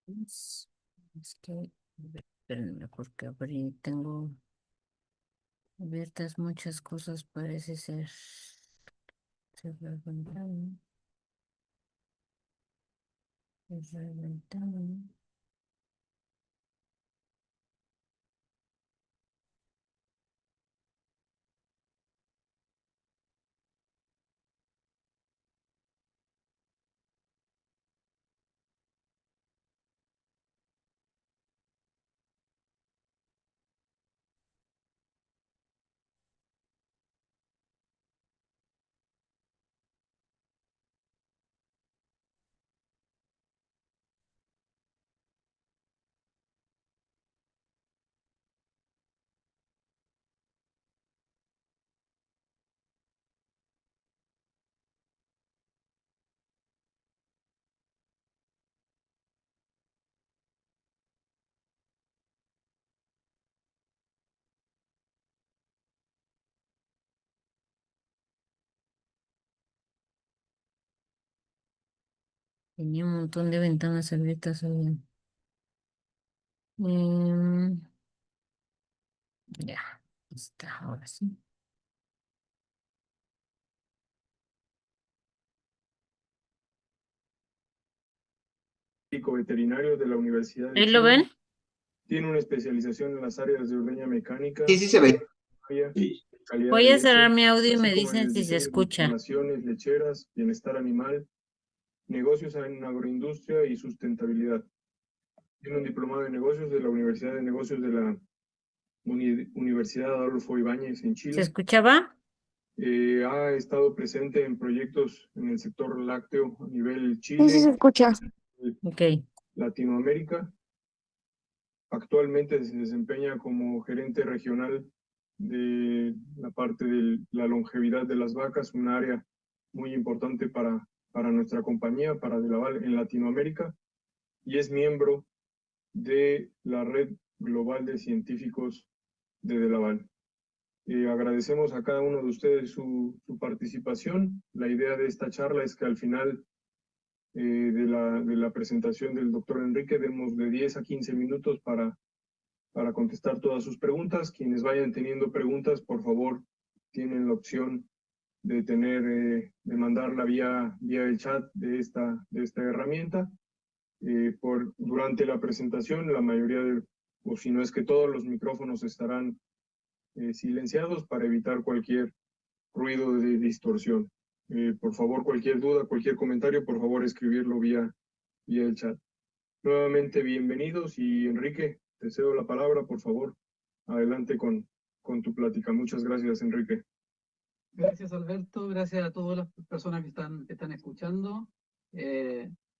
Es que, espérenme, porque tengo abiertas muchas cosas, parece ser. Cerrar ventana, cerrar ventana. Tenía un montón de ventanas abiertas hoy. Em, ya, está, ahora sí. Médico veterinario de la Universidad de ¿Ahí lo Chile. ven? Tiene una especialización en las áreas de ordeña mecánica, Sí, sí se ve. calidad Voy de a cerrar leche, mi audio y así me como en dicen el si se diseño de escucha. instalaciones lecheras, bienestar animal, negocios en agroindustria y sustentabilidad. Tiene un diplomado de negocios de la Universidad de Negocios de la Universidad Adolfo Ibáñez en ¿Se Chile. escuchaba? Ha estado presente en proyectos en el sector lácteo a nivel Sí, sí se Chile, escucha. Ok. Latinoamérica. Actualmente se desempeña como gerente regional de la parte de la longevidad de las vacas, un área muy importante para nuestra compañía, para De Laval en Latinoamérica, y es miembro de la Red Global de Científicos de Laval. Agradecemos a cada uno de ustedes su participación. La idea de esta charla es que al final de la presentación del doctor Enrique demos de 10 a 15 minutos para contestar todas sus preguntas. Quienes vayan teniendo preguntas, por favor, tienen la opción de de mandarla vía el chat de esta herramienta. Durante la presentación, la mayoría o si no es que todos los micrófonos estarán silenciados para evitar cualquier ruido de distorsión. Por favor, cualquier duda, cualquier comentario, por favor, escribirlo vía el chat. Nuevamente, bienvenidos y Enrique, te cedo la palabra, por favor. Adelante con tu plática. Muchas gracias, Enrique. Gracias, Alberto. Gracias a todas las personas que están escuchando.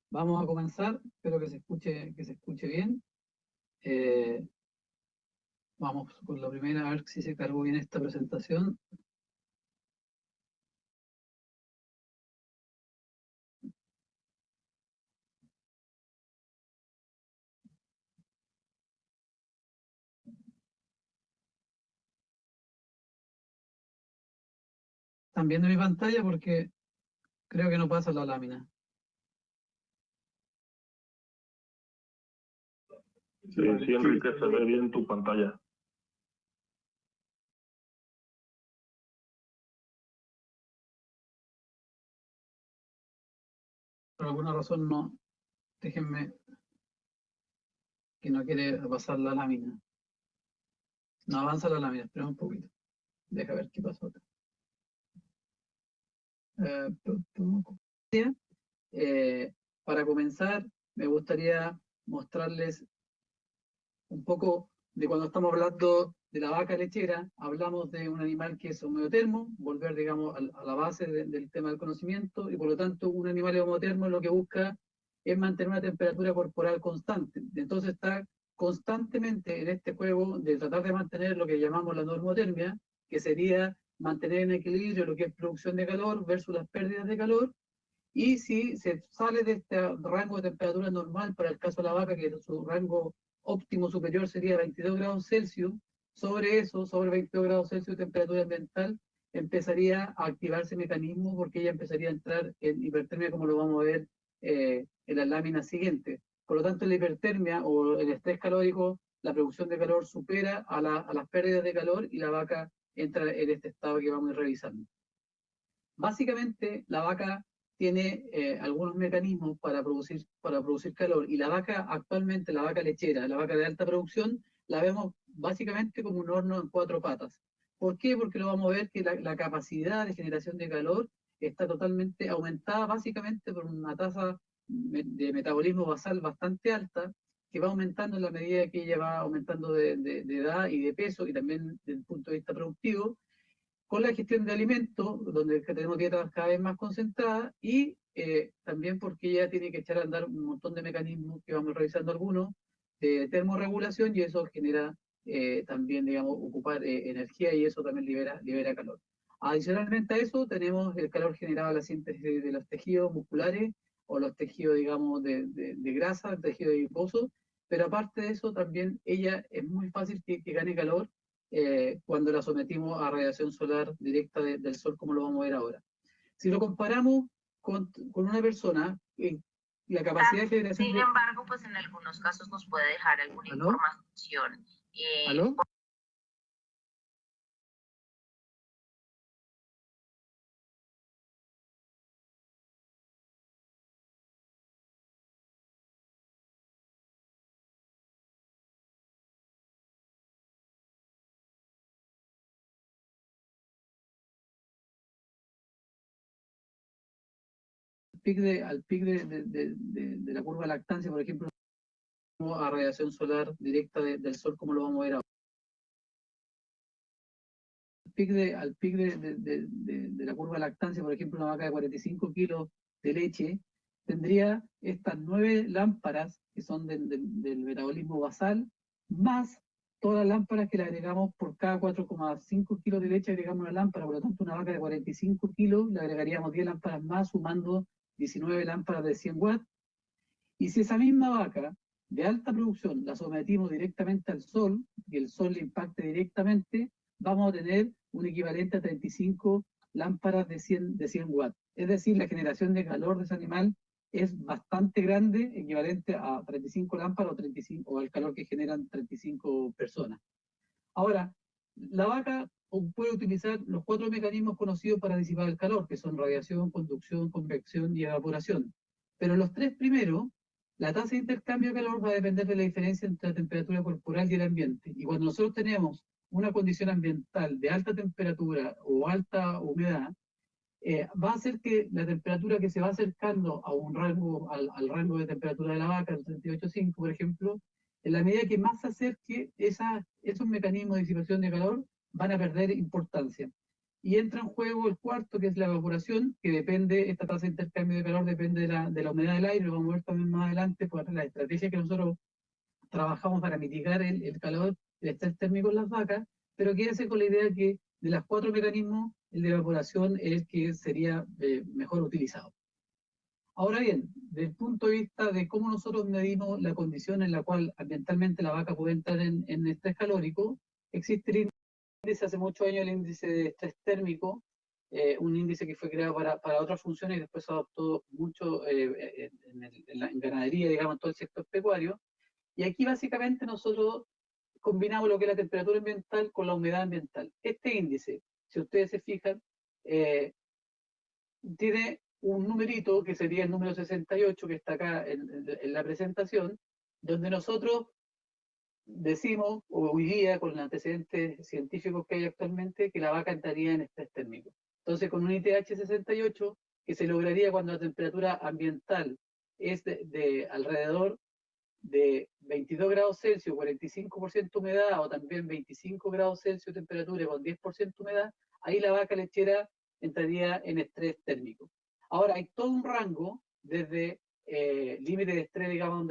Vamos a comenzar. Espero que se escuche bien. Vamos con la primera, a ver si se cargó bien esta presentación. ¿Están viendo mi pantalla? Porque creo que no pasa la lámina. Sí, sí, Enrique, se ve bien tu pantalla. Por alguna razón no. Déjenme que no quiere pasar la lámina. No avanza la lámina, espera un poquito. Deja ver qué pasó acá. Para comenzar, me gustaría mostrarles un poco de cuando estamos hablando de la vaca lechera, hablamos de un animal que es homeotermo, volver, digamos, a la base del tema del conocimiento, y por lo tanto un animal homeotermo lo que busca es mantener una temperatura corporal constante. Entonces está constantemente en este juego de tratar de mantener lo que llamamos la normotermia, que sería mantener en equilibrio lo que es producción de calor versus las pérdidas de calor, y si se sale de este rango de temperatura normal, para el caso de la vaca, que su rango óptimo superior sería 22 grados Celsius, sobre eso, sobre 22 grados Celsius de temperatura ambiental, empezaría a activarse mecanismos porque ella empezaría a entrar en hipertermia, como lo vamos a ver en las láminas siguientes. Por lo tanto, la hipertermia o el estrés calórico, la producción de calor supera a las pérdidas de calor y la vaca entra en este estado que vamos a ir revisando. Básicamente, la vaca tiene algunos mecanismos para producir calor y la vaca actualmente, la vaca lechera, la vaca de alta producción, la vemos básicamente como un horno en 4 patas. ¿Por qué? Porque lo vamos a ver que la capacidad de generación de calor está totalmente aumentada básicamente por una tasa de metabolismo basal bastante alta, que va aumentando en la medida que ella va aumentando de edad y de peso y también desde el punto de vista productivo, con la gestión de alimentos, donde tenemos dietas cada vez más concentradas, y también porque ella tiene que echar a andar un montón de mecanismos que vamos revisando algunos, de termorregulación, y eso genera también, digamos, ocupar energía, y eso también libera calor. Adicionalmente a eso, tenemos el calor generado a la síntesis de los tejidos musculares, o los tejidos, digamos, de grasa, el tejido adiposo, pero aparte de eso, también ella es muy fácil que gane calor cuando la sometimos a radiación solar directa del sol, como lo vamos a ver ahora. Si lo comparamos con una persona, la capacidad de generación... Sin embargo, pues en algunos casos nos puede dejar alguna ¿Aló? información. ¿Aló? Al pic de la curva de lactancia, por ejemplo, a radiación solar directa del sol, como lo vamos a ver ahora. Al pic de la curva de lactancia, por ejemplo, una vaca de 45 kilos de leche, tendría estas 9 lámparas que son del metabolismo basal, más todas las lámparas que le agregamos por cada 4,5 kilos de leche, agregamos una lámpara. Por lo tanto, una vaca de 45 kilos le agregaríamos 10 lámparas más, sumando 19 lámparas de 100 watts. Y si esa misma vaca de alta producción la sometimos directamente al sol, y el sol le impacte directamente, vamos a tener un equivalente a 35 lámparas de 100 watts. Es decir, la generación de calor de ese animal es bastante grande, equivalente a 35 lámparas o al calor que generan 35 personas. Ahora, la vaca puede utilizar los 4 mecanismos conocidos para disipar el calor, que son radiación, conducción, convección y evaporación. Pero los 3 primeros, la tasa de intercambio de calor va a depender de la diferencia entre la temperatura corporal y el ambiente. Y cuando nosotros tenemos una condición ambiental de alta temperatura o alta humedad, va a hacer que la temperatura que se va acercando a un rango, al rango de temperatura de la vaca, el 38,5 por ejemplo, en la medida que más se acerque, esos mecanismos de disipación de calor van a perder importancia. Y entra en juego el cuarto, que es la evaporación, que depende, esta tasa de intercambio de calor depende de la humedad del aire, lo vamos a ver también más adelante, por la estrategia que nosotros trabajamos para mitigar el calor, el estrés térmico en las vacas, pero quédese con la idea que de los 4 mecanismos, el de evaporación es el que sería mejor utilizado. Ahora bien, desde el punto de vista de cómo nosotros medimos la condición en la cual ambientalmente la vaca puede entrar en estrés calórico, existe el índice, hace muchos años, el índice de estrés térmico, un índice que fue creado para otras funciones y después se adoptó mucho en ganadería, digamos, en todo el sector pecuario. Y aquí básicamente nosotros combinamos lo que es la temperatura ambiental con la humedad ambiental. Este índice, si ustedes se fijan, tiene un numerito que sería el número 68, que está acá en la presentación, donde nosotros decimos, o hoy día, con los antecedentes científicos que hay actualmente, que la vaca entraría en estrés térmico. Entonces, con un ITH 68, que se lograría cuando la temperatura ambiental es de alrededor de 22 grados Celsius, 45% humedad, o también 25 grados Celsius temperatura con 10% humedad, ahí la vaca lechera entraría en estrés térmico. Ahora, hay todo un rango desde límite de estrés, digamos,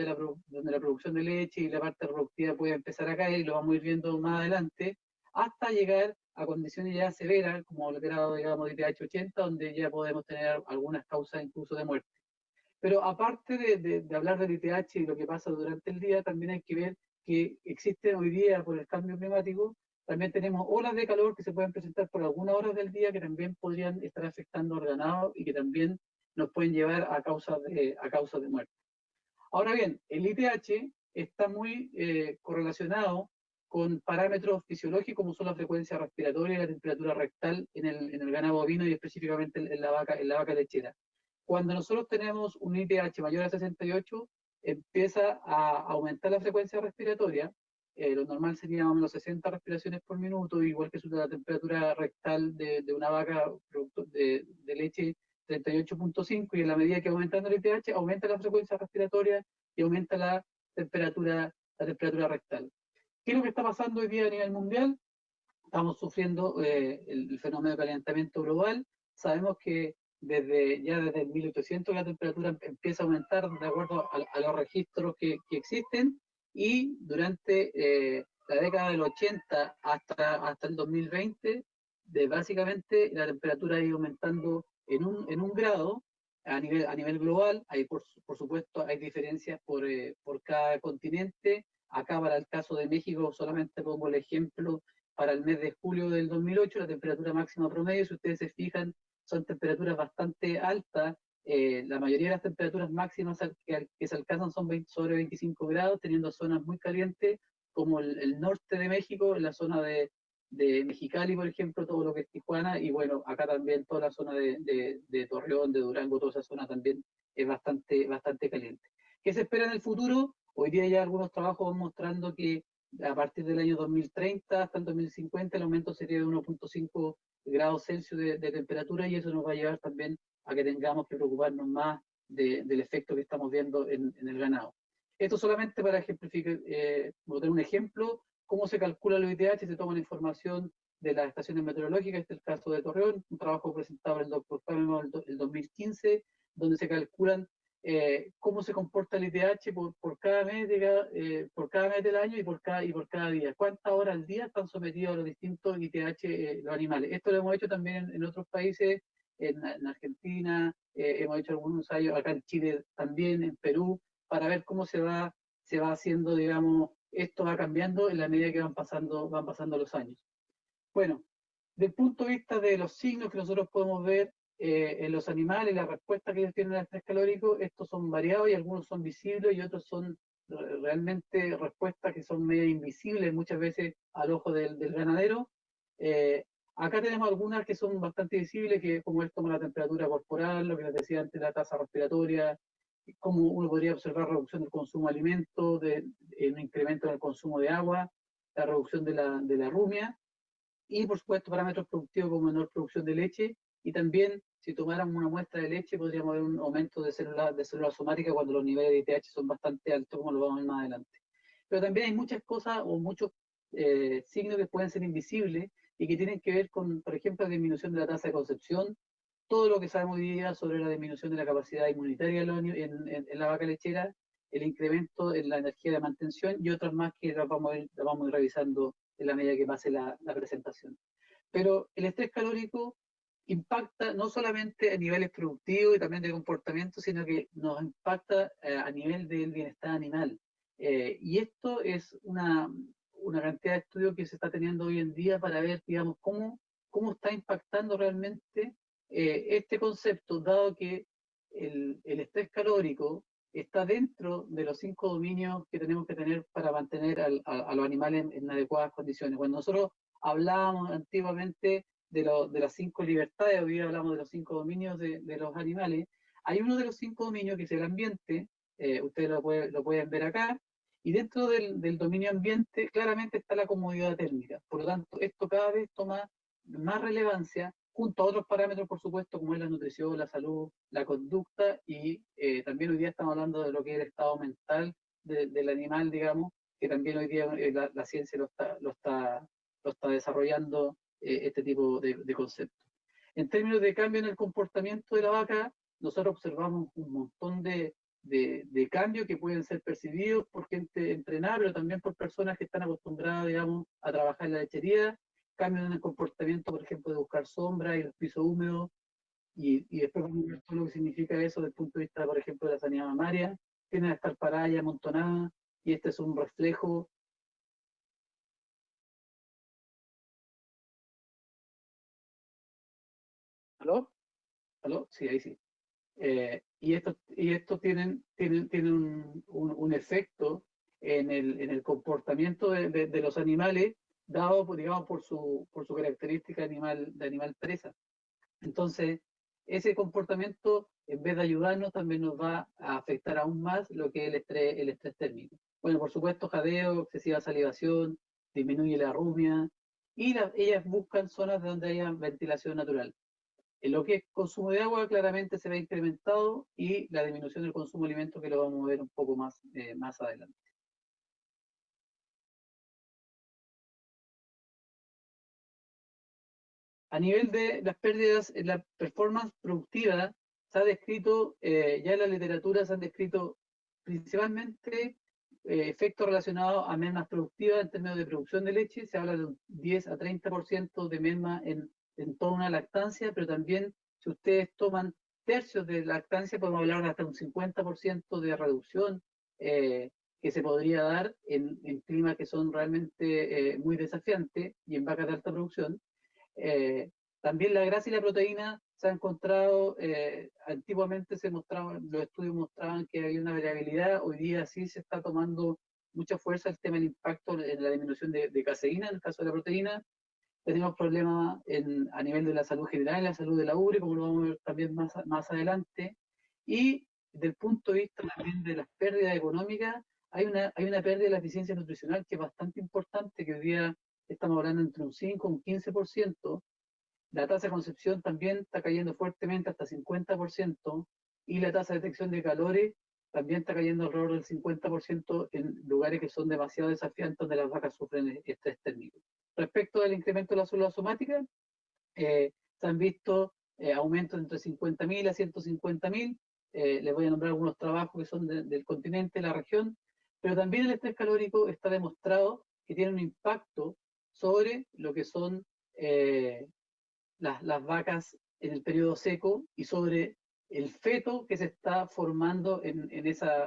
donde la producción de leche y la parte reproductiva puede empezar a caer, y lo vamos a ir viendo más adelante, hasta llegar a condiciones ya severas, como el grado, digamos, de ITH 80, donde ya podemos tener algunas causas incluso de muerte. Pero aparte de hablar del ITH y lo que pasa durante el día, también hay que ver que existen hoy día, por el cambio climático, también tenemos olas de calor que se pueden presentar por algunas horas del día, que también podrían estar afectando al ganado y que también nos pueden llevar a causa de muerte. Ahora bien, el ITH está muy correlacionado con parámetros fisiológicos como son la frecuencia respiratoria y la temperatura rectal en el ganado bovino y específicamente en la vaca lechera. Cuando nosotros tenemos un ITH mayor a 68, empieza a aumentar la frecuencia respiratoria. Lo normal sería más o menos 60 respiraciones por minuto, igual que la temperatura rectal de una vaca de leche 38.5, y en la medida que aumentando el ITH, aumenta la frecuencia respiratoria y aumenta la temperatura rectal. ¿Qué es lo que está pasando hoy día a nivel mundial? Estamos sufriendo el fenómeno de calentamiento global. Sabemos que desde el 1800 la temperatura empieza a aumentar de acuerdo a los registros que existen, y durante la década del 80 hasta el 2020, básicamente la temperatura ha ido aumentando en un grado a nivel global. Hay, por supuesto, hay diferencias por cada continente. Acá, para el caso de México, solamente pongo el ejemplo. Para el mes de julio del 2008, la temperatura máxima promedio, si ustedes se fijan, son temperaturas bastante altas. La mayoría de las temperaturas máximas que se alcanzan son sobre 25 grados, teniendo zonas muy calientes como el norte de México, en la zona de Mexicali, por ejemplo, todo lo que es Tijuana, y bueno, acá también toda la zona de Torreón, de Durango, toda esa zona también es bastante caliente. ¿Qué se espera en el futuro? Hoy día ya algunos trabajos van mostrando que a partir del año 2030 hasta el 2050 el aumento sería de 1.5 grados Celsius de temperatura, y eso nos va a llevar también a que tengamos que preocuparnos más del efecto que estamos viendo en el ganado. Esto solamente para ejemplificar, voy a tener un ejemplo, cómo se calcula el ITH. Se toma la información de las estaciones meteorológicas. Este es el caso de Torreón, un trabajo presentado por el doctor Pamela el 2015, donde se calculan cómo se comporta el ITH por cada mes del año y por cada día. ¿Cuántas horas al día están sometidos a los distintos ITH los animales? Esto lo hemos hecho también en otros países, en Argentina, hemos hecho algunos años acá en Chile también, en Perú, para ver cómo se va haciendo, digamos, esto va cambiando en la medida que van pasando los años. Bueno, del punto de vista de los signos que nosotros podemos ver en los animales, la respuesta que ellos tienen al estrés calórico, estos son variados y algunos son visibles y otros son realmente respuestas que son medio invisibles muchas veces al ojo del ganadero. Acá tenemos algunas que son bastante visibles, que como es como la temperatura corporal, lo que les decía antes, la tasa respiratoria, cómo uno podría observar reducción del consumo de alimentos, un incremento en el consumo de agua, la reducción de la rumia, y por supuesto parámetros productivos como menor producción de leche, y también si tomáramos una muestra de leche podríamos ver un aumento de células somáticas cuando los niveles de ITH son bastante altos, como lo vamos a ver más adelante. Pero también hay muchas cosas o muchos signos que pueden ser invisibles y que tienen que ver con, por ejemplo, la disminución de la tasa de concepción, todo lo que sabemos hoy día sobre la disminución de la capacidad inmunitaria en la vaca lechera, el incremento en la energía de mantención y otras más que las vamos a ir revisando en la medida que pase la presentación. Pero el estrés calórico impacta no solamente a niveles productivos y también de comportamiento, sino que nos impacta a nivel del bienestar animal. Y esto es una cantidad de estudios que se está teniendo hoy en día para ver, digamos, cómo está impactando realmente este concepto, dado que el estrés calórico está dentro de los 5 dominios que tenemos que tener para mantener a los animales en adecuadas condiciones. Cuando nosotros hablábamos antiguamente de las 5 libertades, hoy día hablamos de los 5 dominios de los animales. Hay uno de los 5 dominios que es el ambiente, ustedes lo pueden ver acá, y dentro del dominio ambiente claramente está la comodidad térmica. Por lo tanto, esto cada vez toma más relevancia, junto a otros parámetros, por supuesto, como es la nutrición, la salud, la conducta, y también hoy día estamos hablando de lo que es el estado mental del animal, digamos, que también hoy día la ciencia lo está desarrollando, este tipo de conceptos. En términos de cambio en el comportamiento de la vaca, nosotros observamos un montón de cambios que pueden ser percibidos por gente entrenada, pero también por personas que están acostumbradas, digamos, a trabajar en la lechería. Cambios en el comportamiento, por ejemplo, de buscar sombra y los pisos húmedos, y después vamos a ver todo lo que significa eso desde el punto de vista, por ejemplo, de la sanidad mamaria. Tienen a estar paradas y amontonadas, y este es un reflejo. ¿Aló? ¿Aló? Sí, ahí sí. Y estos tienen un efecto en el comportamiento de los animales, dado, digamos, por su característica de animal presa. Entonces, ese comportamiento, en vez de ayudarnos, también nos va a afectar aún más lo que es el estrés térmico. Bueno, por supuesto, jadeo, excesiva salivación, disminuye la arrumia, y ellas buscan zonas donde haya ventilación natural. En lo que es consumo de agua, claramente se ve incrementado, y la disminución del consumo de alimentos, que lo vamos a ver un poco más adelante. A nivel de las pérdidas en la performance productiva, se ha descrito, ya en la literatura se han descrito principalmente efectos relacionados a mermas productivas en términos de producción de leche. Se habla de un 10 a 30% de merma en toda una lactancia, pero también si ustedes toman tercios de lactancia, podemos hablar de hasta un 50% de reducción que se podría dar en climas que son realmente muy desafiantes y en vacas de alta producción. También la grasa y la proteína se han encontrado, antiguamente los estudios mostraban que había una variabilidad, hoy día sí se está tomando mucha fuerza el tema del impacto en la disminución de caseína, en el caso de la proteína. Tenemos problemas a nivel de la salud general, en la salud de la ubre, como lo vamos a ver también más adelante. Y desde el punto de vista también de las pérdidas económicas, hay una pérdida de la eficiencia nutricional que es bastante importante, que hoy día estamos hablando entre un 5 y un 15%. La tasa de concepción también está cayendo fuertemente hasta 50%, y la tasa de detección de calores también está cayendo alrededor del 50% en lugares que son demasiado desafiantes, donde las vacas sufren estrés térmico. Respecto al incremento de la célula somática, se han visto aumentos entre 50.000 a 150.000. Les voy a nombrar algunos trabajos que son del continente, de la región, pero también el estrés calórico está demostrado que tiene un impacto sobre lo que son las vacas en el periodo seco y sobre el feto que se está formando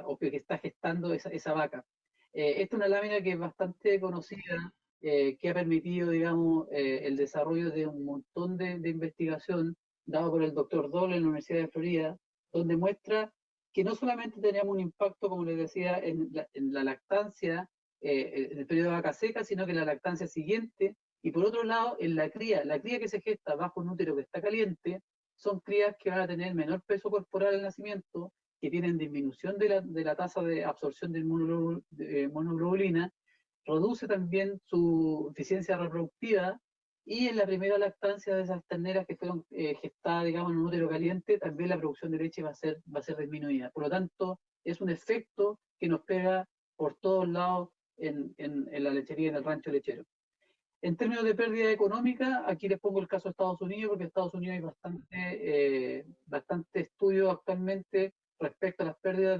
o que está gestando esa vaca. Esta es una lámina que es bastante conocida, que ha permitido, digamos, el desarrollo de un montón de investigación dado por el doctor Dole en la Universidad de Florida, donde muestra que no solamente teníamos un impacto, como les decía, en la lactancia, en el periodo de vaca seca, sino que en la lactancia siguiente. Y por otro lado, en la cría que se gesta bajo un útero que está caliente, son crías que van a tener menor peso corporal al nacimiento, que tienen disminución de la tasa de absorción de monoglobulina, reduce también su eficiencia reproductiva, y en la primera lactancia de esas terneras que fueron gestadas, digamos, en un útero caliente, también la producción de leche va a ser disminuida. Por lo tanto, es un efecto que nos pega por todos lados en la lechería y en el rancho lechero. En términos de pérdida económica, aquí les pongo el caso de Estados Unidos, porque en Estados Unidos hay bastante estudio actualmente respecto a las pérdidas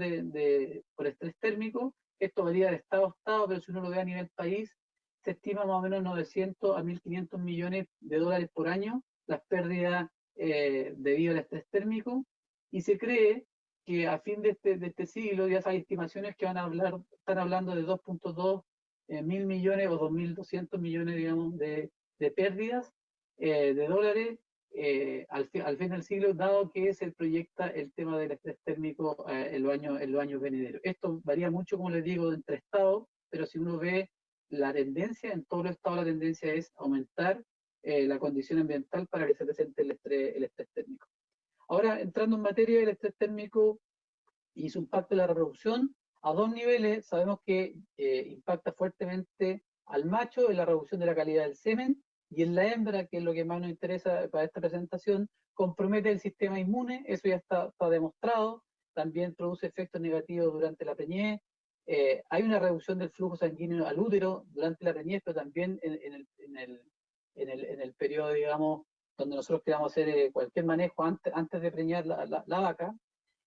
por estrés térmico. Esto varía de estado a estado, pero si uno lo ve a nivel país, se estima más o menos 900 a 1.500 millones de dólares por año las pérdidas debido al estrés térmico, y se cree que a fin de este siglo ya hay estimaciones que están hablando de 2.2 1.000 millones o 2.200 millones, digamos, de pérdidas de dólares al fin del siglo, dado que se proyecta el tema del estrés térmico en los años venideros. Esto varía mucho, como les digo, entre estados, pero si uno ve la tendencia, en todos los estados la tendencia es aumentar la condición ambiental para que se presente el estrés térmico. Ahora, entrando en materia del estrés térmico y su impacto en la reproducción, a dos niveles. Sabemos que impacta fuertemente al macho en la reducción de la calidad del semen, y en la hembra, que es lo que más nos interesa para esta presentación, compromete el sistema inmune. Eso ya está demostrado. También produce efectos negativos durante la preñez. Hay una reducción del flujo sanguíneo al útero durante la preñez, pero también en el periodo, digamos, donde nosotros queramos hacer cualquier manejo antes de preñar la vaca.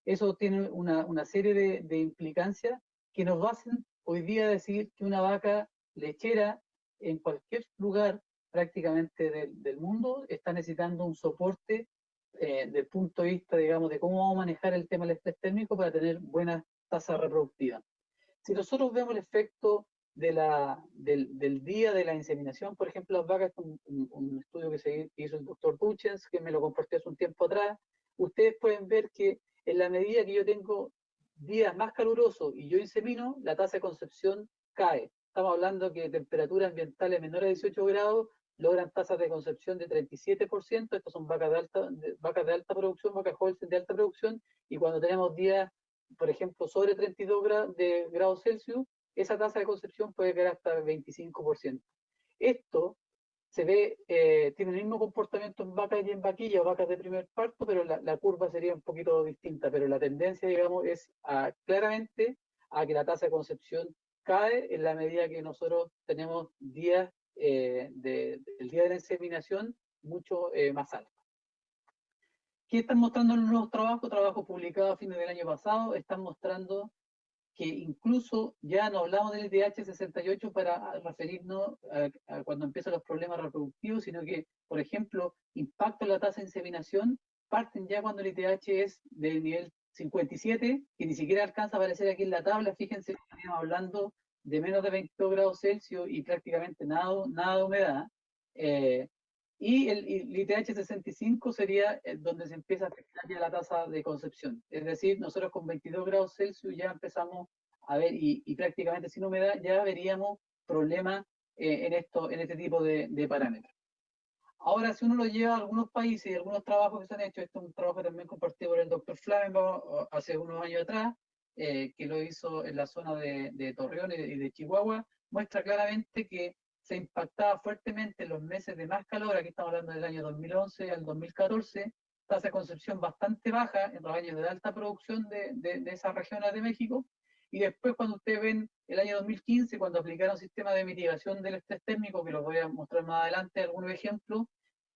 Eso tiene una serie de implicancias que nos hacen hoy día decir que una vaca lechera en cualquier lugar prácticamente del mundo está necesitando un soporte del punto de vista, digamos, de cómo vamos a manejar el tema del estrés térmico para tener buenas tasas reproductivas. Si nosotros vemos el efecto del día de la inseminación, por ejemplo, las vacas, un estudio que hizo el doctor Duchens, que me lo compartió hace un tiempo atrás, ustedes pueden ver que En la medida que yo tengo días más calurosos y yo insemino, la tasa de concepción cae. Estamos hablando que temperaturas ambientales menores a 18 grados logran tasas de concepción de 37%. Estas son vacas de alta producción, vacas Holstein de alta producción, y cuando tenemos días, por ejemplo, sobre 32 grados Celsius, esa tasa de concepción puede caer hasta el 25%. Esto se ve, tiene el mismo comportamiento en vacas y en vaquillas o vacas de primer parto, pero la curva sería un poquito distinta, pero la tendencia, digamos, es claramente a que la tasa de concepción cae en la medida que nosotros tenemos días el día de la inseminación mucho más alto. ¿Qué están mostrando los nuevos trabajos publicados a fines del año pasado? Están mostrando que incluso ya no hablamos del LTH 68 para referirnos a cuando empiezan los problemas reproductivos, sino que, por ejemplo, impacto en la tasa de inseminación parten ya cuando el LTH es del nivel 57, que ni siquiera alcanza a aparecer aquí en la tabla. Fíjense que estamos hablando de menos de 22 grados Celsius y prácticamente nada de humedad. Y el ITH 65 sería donde se empieza a afectar ya la tasa de concepción. Es decir, nosotros con 22 grados Celsius ya empezamos a ver, y prácticamente sin humedad, ya veríamos problemas en este tipo de parámetros. Ahora, si uno lo lleva a algunos países y algunos trabajos que se han hecho, esto es un trabajo también compartido por el doctor Flamengo hace unos años atrás, que lo hizo en la zona de Torreón y de Chihuahua, muestra claramente que se impactaba fuertemente en los meses de más calor. Aquí estamos hablando del año 2011 al 2014, tasa de concepción bastante baja en los años de alta producción de esas regiones de México. Y después, cuando ustedes ven el año 2015, cuando aplicaron sistemas de mitigación del estrés térmico, que los voy a mostrar más adelante, algunos ejemplos,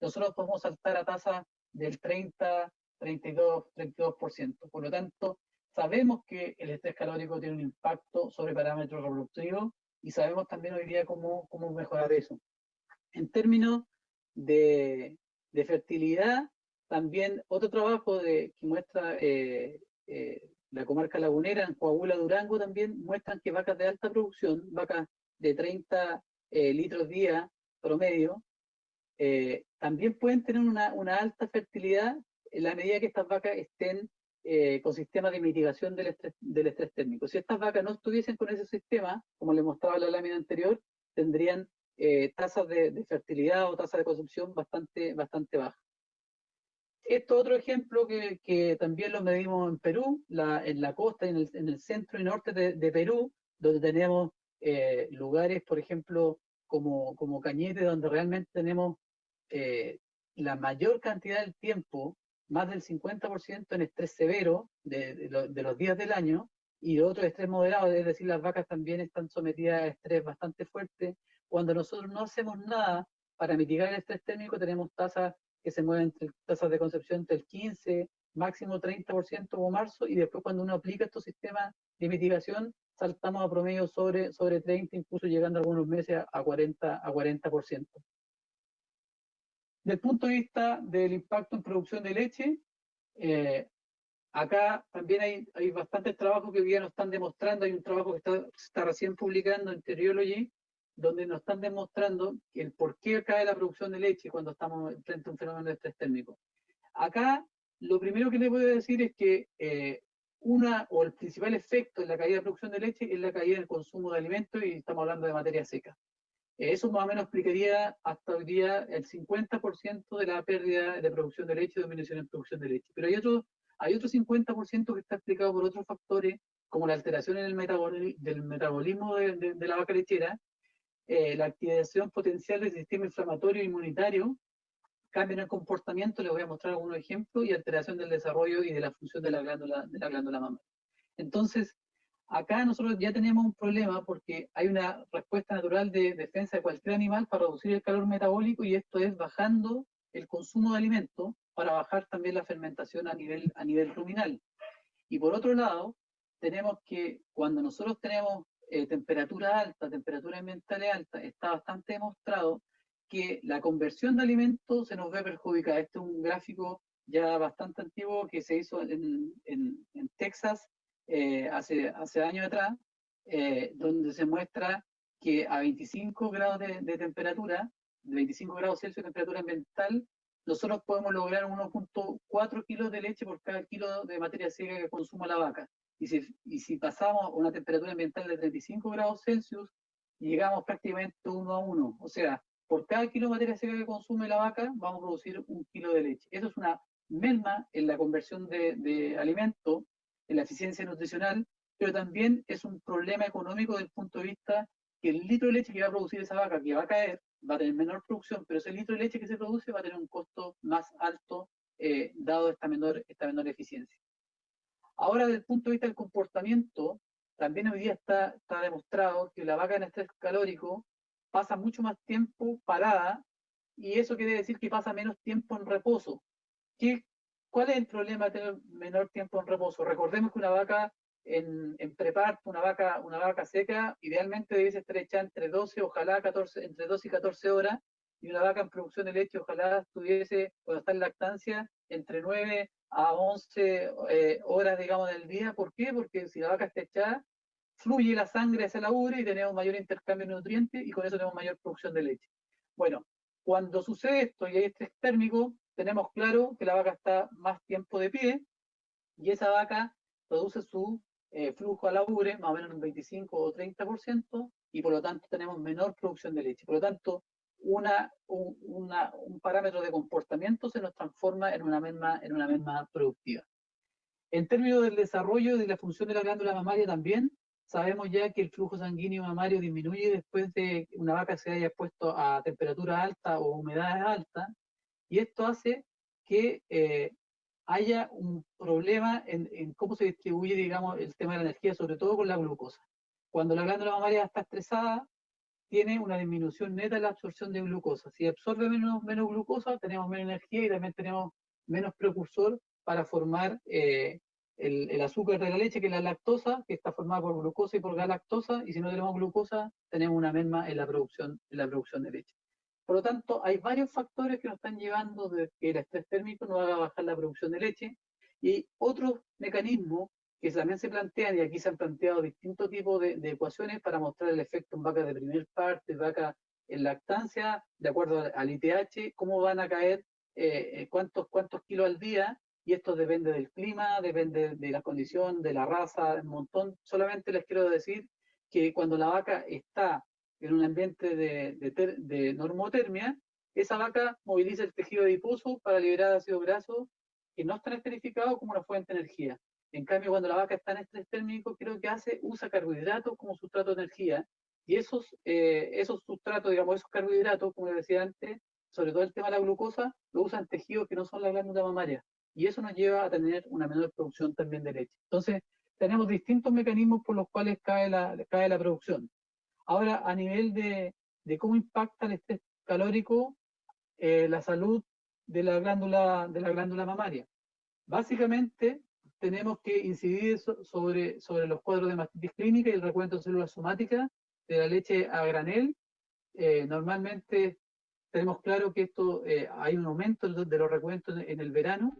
nosotros podemos saltar a tasas del 30, 32%. Por lo tanto, sabemos que el estrés calórico tiene un impacto sobre parámetros reproductivos y sabemos también hoy día cómo mejorar eso. En términos de fertilidad, también otro trabajo que muestra la comarca lagunera, en Coahuila, Durango, también muestran que vacas de alta producción, vacas de 30 litros día promedio, también pueden tener una alta fertilidad en la medida que estas vacas estén con sistemas de mitigación del estrés térmico. Si estas vacas no estuviesen con ese sistema, como les mostraba en la lámina anterior, tendrían tasas de fertilidad o tasas de concepción bastante bajas. Esto es otro ejemplo que también lo medimos en Perú, en la costa y en el centro y norte de Perú, donde tenemos lugares, por ejemplo, como Cañete, donde realmente tenemos la mayor cantidad del tiempo, más del 50% en estrés severo de los días del año, y otro estrés moderado, es decir, las vacas también están sometidas a estrés bastante fuerte. Cuando nosotros no hacemos nada para mitigar el estrés térmico, tenemos tasas que se mueven entre tasas de concepción entre el 15, máximo 30% como marzo, y después cuando uno aplica estos sistemas de mitigación, saltamos a promedio sobre 30, incluso llegando algunos meses a 40%. Desde el punto de vista del impacto en producción de leche, acá también hay bastantes trabajos que ya nos están demostrando. Hay un trabajo que está recién publicando en Teriology, donde nos están demostrando el por qué cae la producción de leche cuando estamos frente a un fenómeno de estrés térmico. Acá, lo primero que les voy a decir es que el principal efecto en la caída de producción de leche es la caída del consumo de alimentos, y estamos hablando de materia seca. Eso más o menos explicaría hasta hoy día el 50% de la pérdida de producción de leche, de disminución en producción de leche. Pero hay otro 50% que está explicado por otros factores, como la alteración en el metabolismo de la vaca lechera, la activación potencial del sistema inflamatorio e inmunitario, cambio en el comportamiento, les voy a mostrar algunos ejemplos, y alteración del desarrollo y de la función de la glándula mamaria. Entonces, acá nosotros ya tenemos un problema porque hay una respuesta natural de defensa de cualquier animal para reducir el calor metabólico, y esto es bajando el consumo de alimentos para bajar también la fermentación a nivel ruminal. Y por otro lado, tenemos que cuando nosotros tenemos temperatura alta, temperatura ambiental alta, está bastante demostrado que la conversión de alimentos se nos ve perjudicada. Este es un gráfico ya bastante antiguo que se hizo en Texas hace años atrás, donde se muestra que a 25 grados de temperatura, de 25 grados Celsius de temperatura ambiental, nosotros podemos lograr 1.4 kilos de leche por cada kilo de materia seca que consuma la vaca. Y si pasamos a una temperatura ambiental de 35 grados Celsius, llegamos prácticamente 1 a 1. O sea, por cada kilo de materia seca que consume la vaca, vamos a producir 1 kilo de leche. Eso es una merma en la conversión de alimento, en la eficiencia nutricional, pero también es un problema económico desde el punto de vista que el litro de leche que va a producir esa vaca, que va a caer, va a tener menor producción, pero ese litro de leche que se produce va a tener un costo más alto, dado esta menor eficiencia. Ahora, desde el punto de vista del comportamiento, también hoy día está demostrado que la vaca en estrés calórico pasa mucho más tiempo parada, y eso quiere decir que pasa menos tiempo en reposo. ¿Cuál es el problema de tener menor tiempo en reposo? Recordemos que una vaca en preparto, una vaca seca, idealmente debe estar hecha entre 12, ojalá 14, entre 12 y 14 horas, y una vaca en producción de leche, ojalá estuviese, cuando está en lactancia, entre 9 a 11 horas, digamos, del día. ¿Por qué? Porque si la vaca está echada, fluye la sangre hacia la ubre y tenemos mayor intercambio de nutrientes y con eso tenemos mayor producción de leche. Bueno, cuando sucede esto y hay estrés térmico, tenemos claro que la vaca está más tiempo de pie y esa vaca produce su flujo a la ubre más o menos un 25 o 30%, y por lo tanto tenemos menor producción de leche. Por lo tanto, un parámetro de comportamiento se nos transforma en una merma productiva. En términos del desarrollo y de la función de la glándula mamaria también, sabemos ya que el flujo sanguíneo mamario disminuye después de que una vaca se haya expuesto a temperatura alta o humedades altas, y esto hace que haya un problema en cómo se distribuye, digamos, el tema de la energía, sobre todo con la glucosa. Cuando la glándula mamaria está estresada, tiene una disminución neta en la absorción de glucosa. Si absorbe menos glucosa, tenemos menos energía y también tenemos menos precursor para formar el azúcar de la leche, que es la lactosa, que está formada por glucosa y por galactosa, y si no tenemos glucosa, tenemos una merma en la producción de leche. Por lo tanto, hay varios factores que nos están llevando de que el estrés térmico nos haga bajar la producción de leche, y otros mecanismos que también se plantean, y aquí se han planteado distintos tipos de ecuaciones para mostrar el efecto en vacas de primer parte, vacas en lactancia, de acuerdo al ITH, cómo van a caer, cuántos kilos al día, y esto depende del clima, depende de la condición, de la raza, un montón. Solamente les quiero decir que cuando la vaca está en un ambiente de normotermia, esa vaca moviliza el tejido adiposo para liberar ácido graso, que no están esterificados como una fuente de energía. En cambio, cuando la vaca está en estrés térmico, ¿qué es lo que hace? Usa carbohidratos como sustrato de energía, y esos sustratos, digamos, esos carbohidratos, como les decía antes, sobre todo el tema de la glucosa, lo usan tejidos que no son la glándula mamaria, y eso nos lleva a tener una menor producción también de leche. Entonces, tenemos distintos mecanismos por los cuales cae la producción. Ahora, a nivel de cómo impacta el estrés calórico la salud de la glándula mamaria. Básicamente, tenemos que incidir sobre los cuadros de mastitis clínica y el recuento de células somáticas de la leche a granel. Normalmente tenemos claro que hay un aumento de los recuentos en el verano,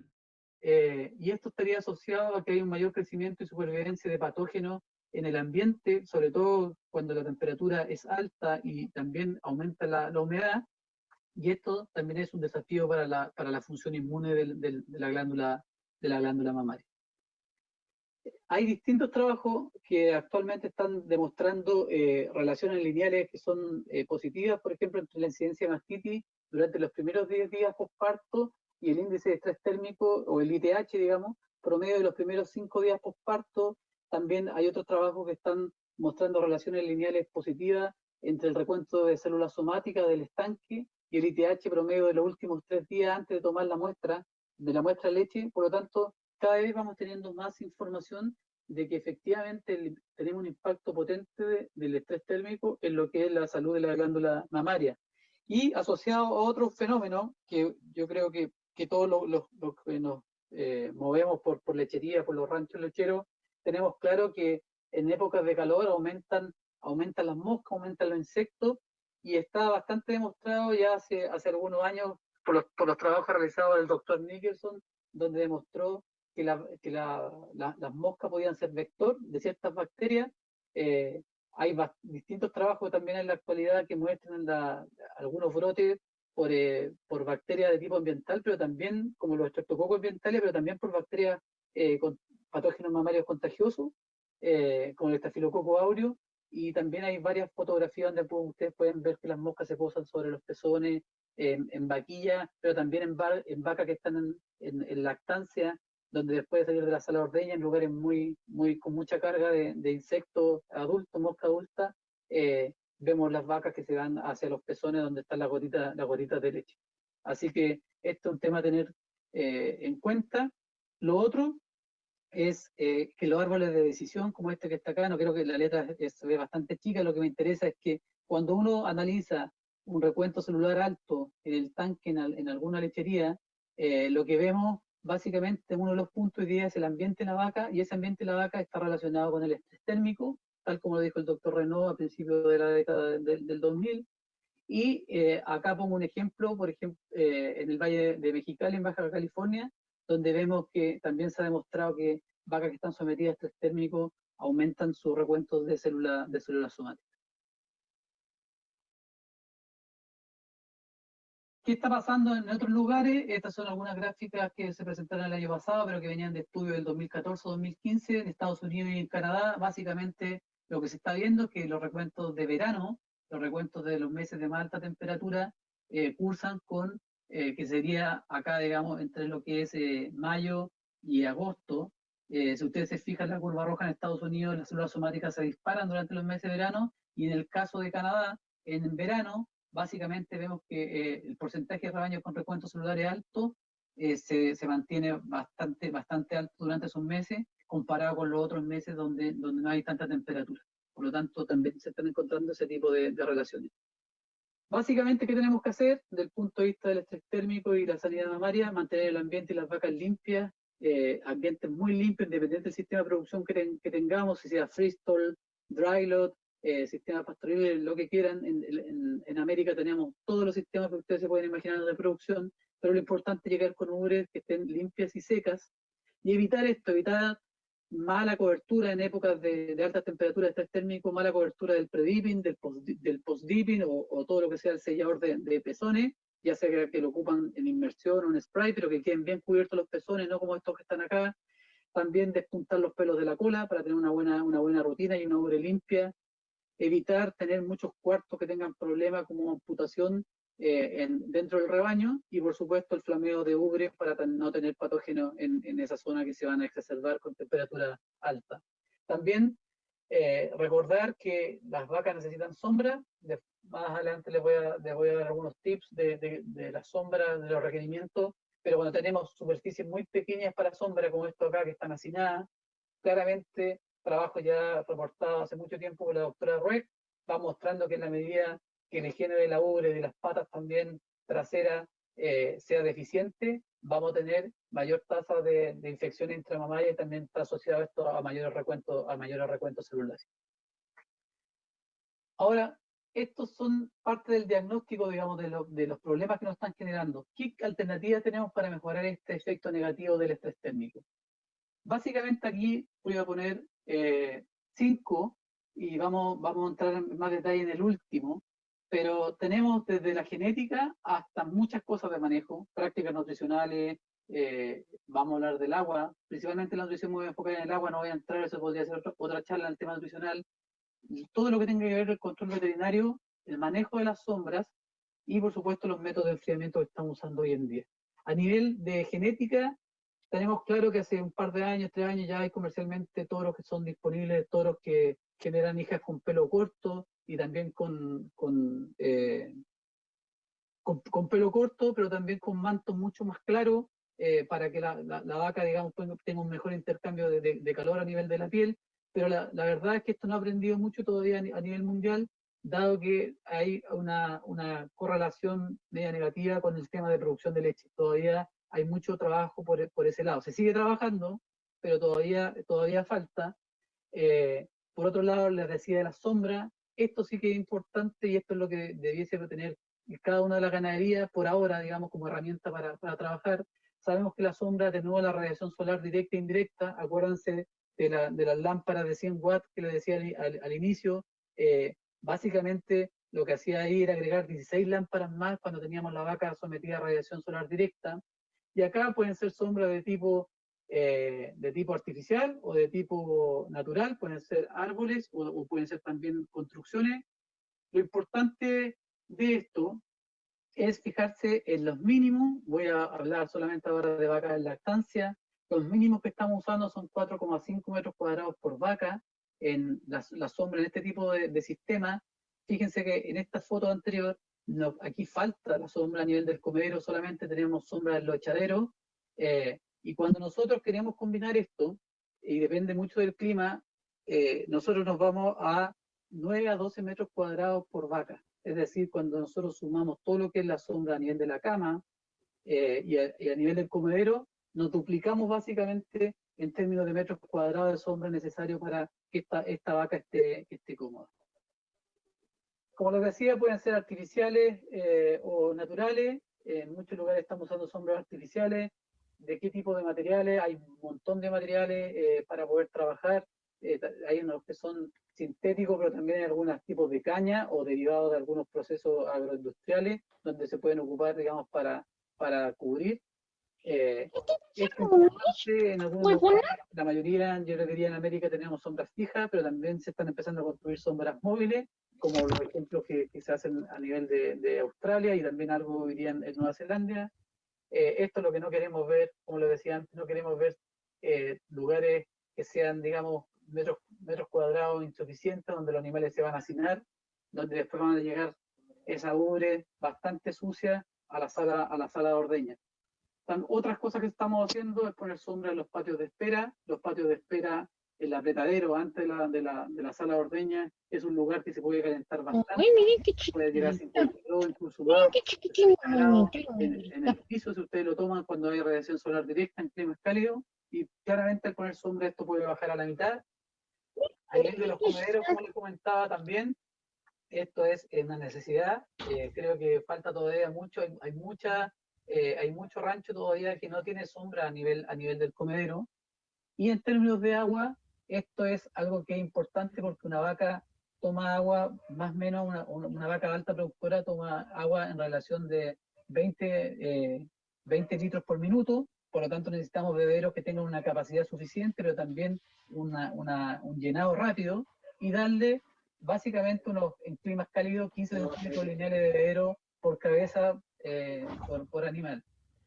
y esto estaría asociado a que hay un mayor crecimiento y supervivencia de patógenos en el ambiente, sobre todo cuando la temperatura es alta y también aumenta la humedad, y esto también es un desafío para la función inmune de la glándula mamaria. Hay distintos trabajos que actualmente están demostrando relaciones lineales que son positivas, por ejemplo, entre la incidencia de mastitis durante los primeros 10 días postparto y el índice de estrés térmico, o el ITH, digamos, promedio de los primeros 5 días postparto. También hay otros trabajos que están mostrando relaciones lineales positivas entre el recuento de células somáticas del estanque y el ITH promedio de los últimos 3 días antes de tomar la muestra de leche. Por lo tanto, cada vez vamos teniendo más información de que efectivamente tenemos un impacto potente del estrés térmico en lo que es la salud de la glándula mamaria. Y asociado a otros fenómenos que yo creo que todos los que nos movemos por lechería, por los ranchos lecheros, tenemos claro que en épocas de calor aumentan las moscas, aumentan los insectos, y está bastante demostrado ya hace algunos años por los trabajos realizados del doctor Nicholson, donde demostró que las moscas podían ser vector de ciertas bacterias. Hay distintos trabajos también en la actualidad que muestran algunos brotes por bacterias de tipo ambiental, pero también como los estreptococos ambientales, pero también por bacterias con patógenos mamarios contagiosos, como el estafilococo áureo, y también hay varias fotografías donde ustedes pueden ver que las moscas se posan sobre los pezones, en vaquillas, pero también en vacas que están en lactancia, donde después de salir de la sala de ordeña, en lugares con mucha carga de insectos adultos, mosca adulta, vemos las vacas que se van hacia los pezones donde están las gotitas de leche. Así que esto es un tema a tener en cuenta. Lo otro es que los árboles de decisión, como este que está acá, no creo que la letra se ve bastante chica, lo que me interesa es que cuando uno analiza un recuento celular alto en el tanque en alguna lechería, lo que vemos básicamente uno de los puntos hoy día es el ambiente de la vaca, y ese ambiente de la vaca está relacionado con el estrés térmico, tal como lo dijo el doctor Renaud a principios de la década del 2000. Y acá pongo un ejemplo, por ejemplo, en el Valle de Mexicali, en Baja California, donde vemos que también se ha demostrado que vacas que están sometidas a estrés térmico aumentan sus recuentos de células somáticas. ¿Qué está pasando en otros lugares? Estas son algunas gráficas que se presentaron el año pasado, pero que venían de estudios del 2014-2015 en Estados Unidos y en Canadá. Básicamente lo que se está viendo es que los recuentos de verano, los recuentos de los meses de más alta temperatura, cursan con, que sería acá, digamos, entre lo que es mayo y agosto. Si ustedes se fijan, la curva roja en Estados Unidos, las células somáticas se disparan durante los meses de verano, y en el caso de Canadá, en verano, básicamente vemos que el porcentaje de rebaños con recuentos celulares alto se mantiene bastante alto durante esos meses, comparado con los otros meses donde no hay tanta temperatura. Por lo tanto, también se están encontrando ese tipo de relaciones. Básicamente, ¿qué tenemos que hacer desde el punto de vista del estrés térmico y la sanidad mamaria? Mantener el ambiente y las vacas limpias, ambientes muy limpios, independiente del sistema de producción que tengamos, si sea freestall, dry lot, sistema pastoril, lo que quieran. En América tenemos todos los sistemas que ustedes se pueden imaginar de producción, pero lo importante es llegar con ubres que estén limpias y secas, y evitar mala cobertura en épocas de altas temperaturas, estrés térmico, mala cobertura del pre-dipping, del post-dipping, o todo lo que sea el sellador de pezones, ya sea que lo ocupan en inmersión o en spray, pero que queden bien cubiertos los pezones, no como estos que están acá. También despuntar los pelos de la cola para tener una buena rutina y una ubre limpia. Evitar tener muchos cuartos que tengan problemas como amputación dentro del rebaño, y por supuesto el flameo de ubres para no tener patógenos en esa zona que se van a exacerbar con temperatura alta. También recordar que las vacas necesitan sombra. Más adelante les voy a dar algunos tips de la sombra, de los requerimientos, pero cuando tenemos superficies muy pequeñas para sombra, como esto acá que están hacinadas, claramente trabajo ya reportado hace mucho tiempo con la doctora Rueck, va mostrando que en la medida que la higiene de la ubre, de las patas también traseras, sea deficiente, vamos a tener mayor tasa de infección intramamaria, y también está asociado esto a mayores recuentos celulares. Ahora, estos son parte del diagnóstico, digamos, de los problemas que nos están generando. ¿Qué alternativas tenemos para mejorar este efecto negativo del estrés térmico? Básicamente aquí voy a poner 5, y vamos a entrar en más detalle en el último, pero tenemos desde la genética hasta muchas cosas de manejo, prácticas nutricionales, vamos a hablar del agua, principalmente la nutrición muy enfocada en el agua, no voy a entrar, eso podría ser otra charla en el tema nutricional, todo lo que tenga que ver con el control veterinario, el manejo de las sombras, y por supuesto los métodos de enfriamiento que estamos usando hoy en día. A nivel de genética, tenemos claro que hace un par de años, 3 años, ya hay comercialmente toros que son disponibles, toros que generan hijas con pelo corto y también con pelo corto, pero también con mantos mucho más claros, para que la vaca, digamos, tenga un mejor intercambio de calor a nivel de la piel. Pero la verdad es que esto no ha aprendido mucho todavía a nivel mundial, dado que hay una correlación media negativa con el tema de producción de leche. Todavía hay mucho trabajo por ese lado. Se sigue trabajando, pero todavía falta. Por otro lado, les decía de la sombra, esto sí que es importante, y esto es lo que debiese tener cada una de las ganaderías por ahora, digamos, como herramienta para trabajar. Sabemos que la sombra atenúa la radiación solar directa e indirecta. Acuérdense de las lámparas de 100 watts que les decía al inicio. Básicamente lo que hacía ahí era agregar 16 lámparas más cuando teníamos la vaca sometida a radiación solar directa. Y acá pueden ser sombras de tipo artificial o de tipo natural, pueden ser árboles o pueden ser también construcciones. Lo importante de esto es fijarse en los mínimos. Voy a hablar solamente ahora de vacas en lactancia. Los mínimos que estamos usando son 4,5 metros cuadrados por vaca en la sombra en este tipo de sistema. Fíjense que en esta foto anterior, no, aquí falta la sombra a nivel del comedero, solamente tenemos sombra en los echaderos. Y cuando nosotros queremos combinar esto, y depende mucho del clima, nosotros nos vamos a 9 a 12 metros cuadrados por vaca. Es decir, cuando nosotros sumamos todo lo que es la sombra a nivel de la cama y a nivel del comedero, nos duplicamos básicamente en términos de metros cuadrados de sombra necesario para que esta vaca esté cómoda. Como les decía, pueden ser artificiales o naturales. En muchos lugares estamos usando sombras artificiales. ¿De qué tipo de materiales? Hay un montón de materiales para poder trabajar. Hay unos que son sintéticos, pero también hay algunos tipos de caña o derivados de algunos procesos agroindustriales donde se pueden ocupar, digamos, para cubrir. Es importante en algunos lugares, la mayoría, yo diría en América tenemos sombras fijas, pero también se están empezando a construir sombras móviles, como los ejemplos que se hacen a nivel de Australia y también algo hoy día en Nueva Zelanda. Esto es lo que no queremos ver, como les decía antes, no queremos ver lugares que sean, digamos, metros cuadrados insuficientes, donde los animales se van a hacinar, donde después van a llegar esa ubre bastante sucia a la sala de ordeña. Otras cosas que estamos haciendo es poner sombra en los patios de espera. Los patios de espera, el apretadero antes de la sala de ordeña, es un lugar que se puede calentar bastante. Uy, miren qué Puede llegar a chiquitito. 50 grados, incluso Miren más. qué chiquitito. En el piso, si ustedes lo toman cuando hay radiación solar directa en climas cálidos, y claramente al poner sombra esto puede bajar a la mitad. A nivel de los comederos, como les comentaba también, esto es una necesidad. Creo que falta todavía mucho, hay mucho rancho todavía que no tiene sombra a nivel del comedero. Y en términos de agua, esto es algo que es importante porque una vaca toma agua, más o menos una vaca alta productora toma agua en relación de 20 litros por minuto. Por lo tanto necesitamos bebederos que tengan una capacidad suficiente, pero también un llenado rápido, y darle básicamente en climas cálidos 15 centímetros lineales de bebedero por cabeza por animal.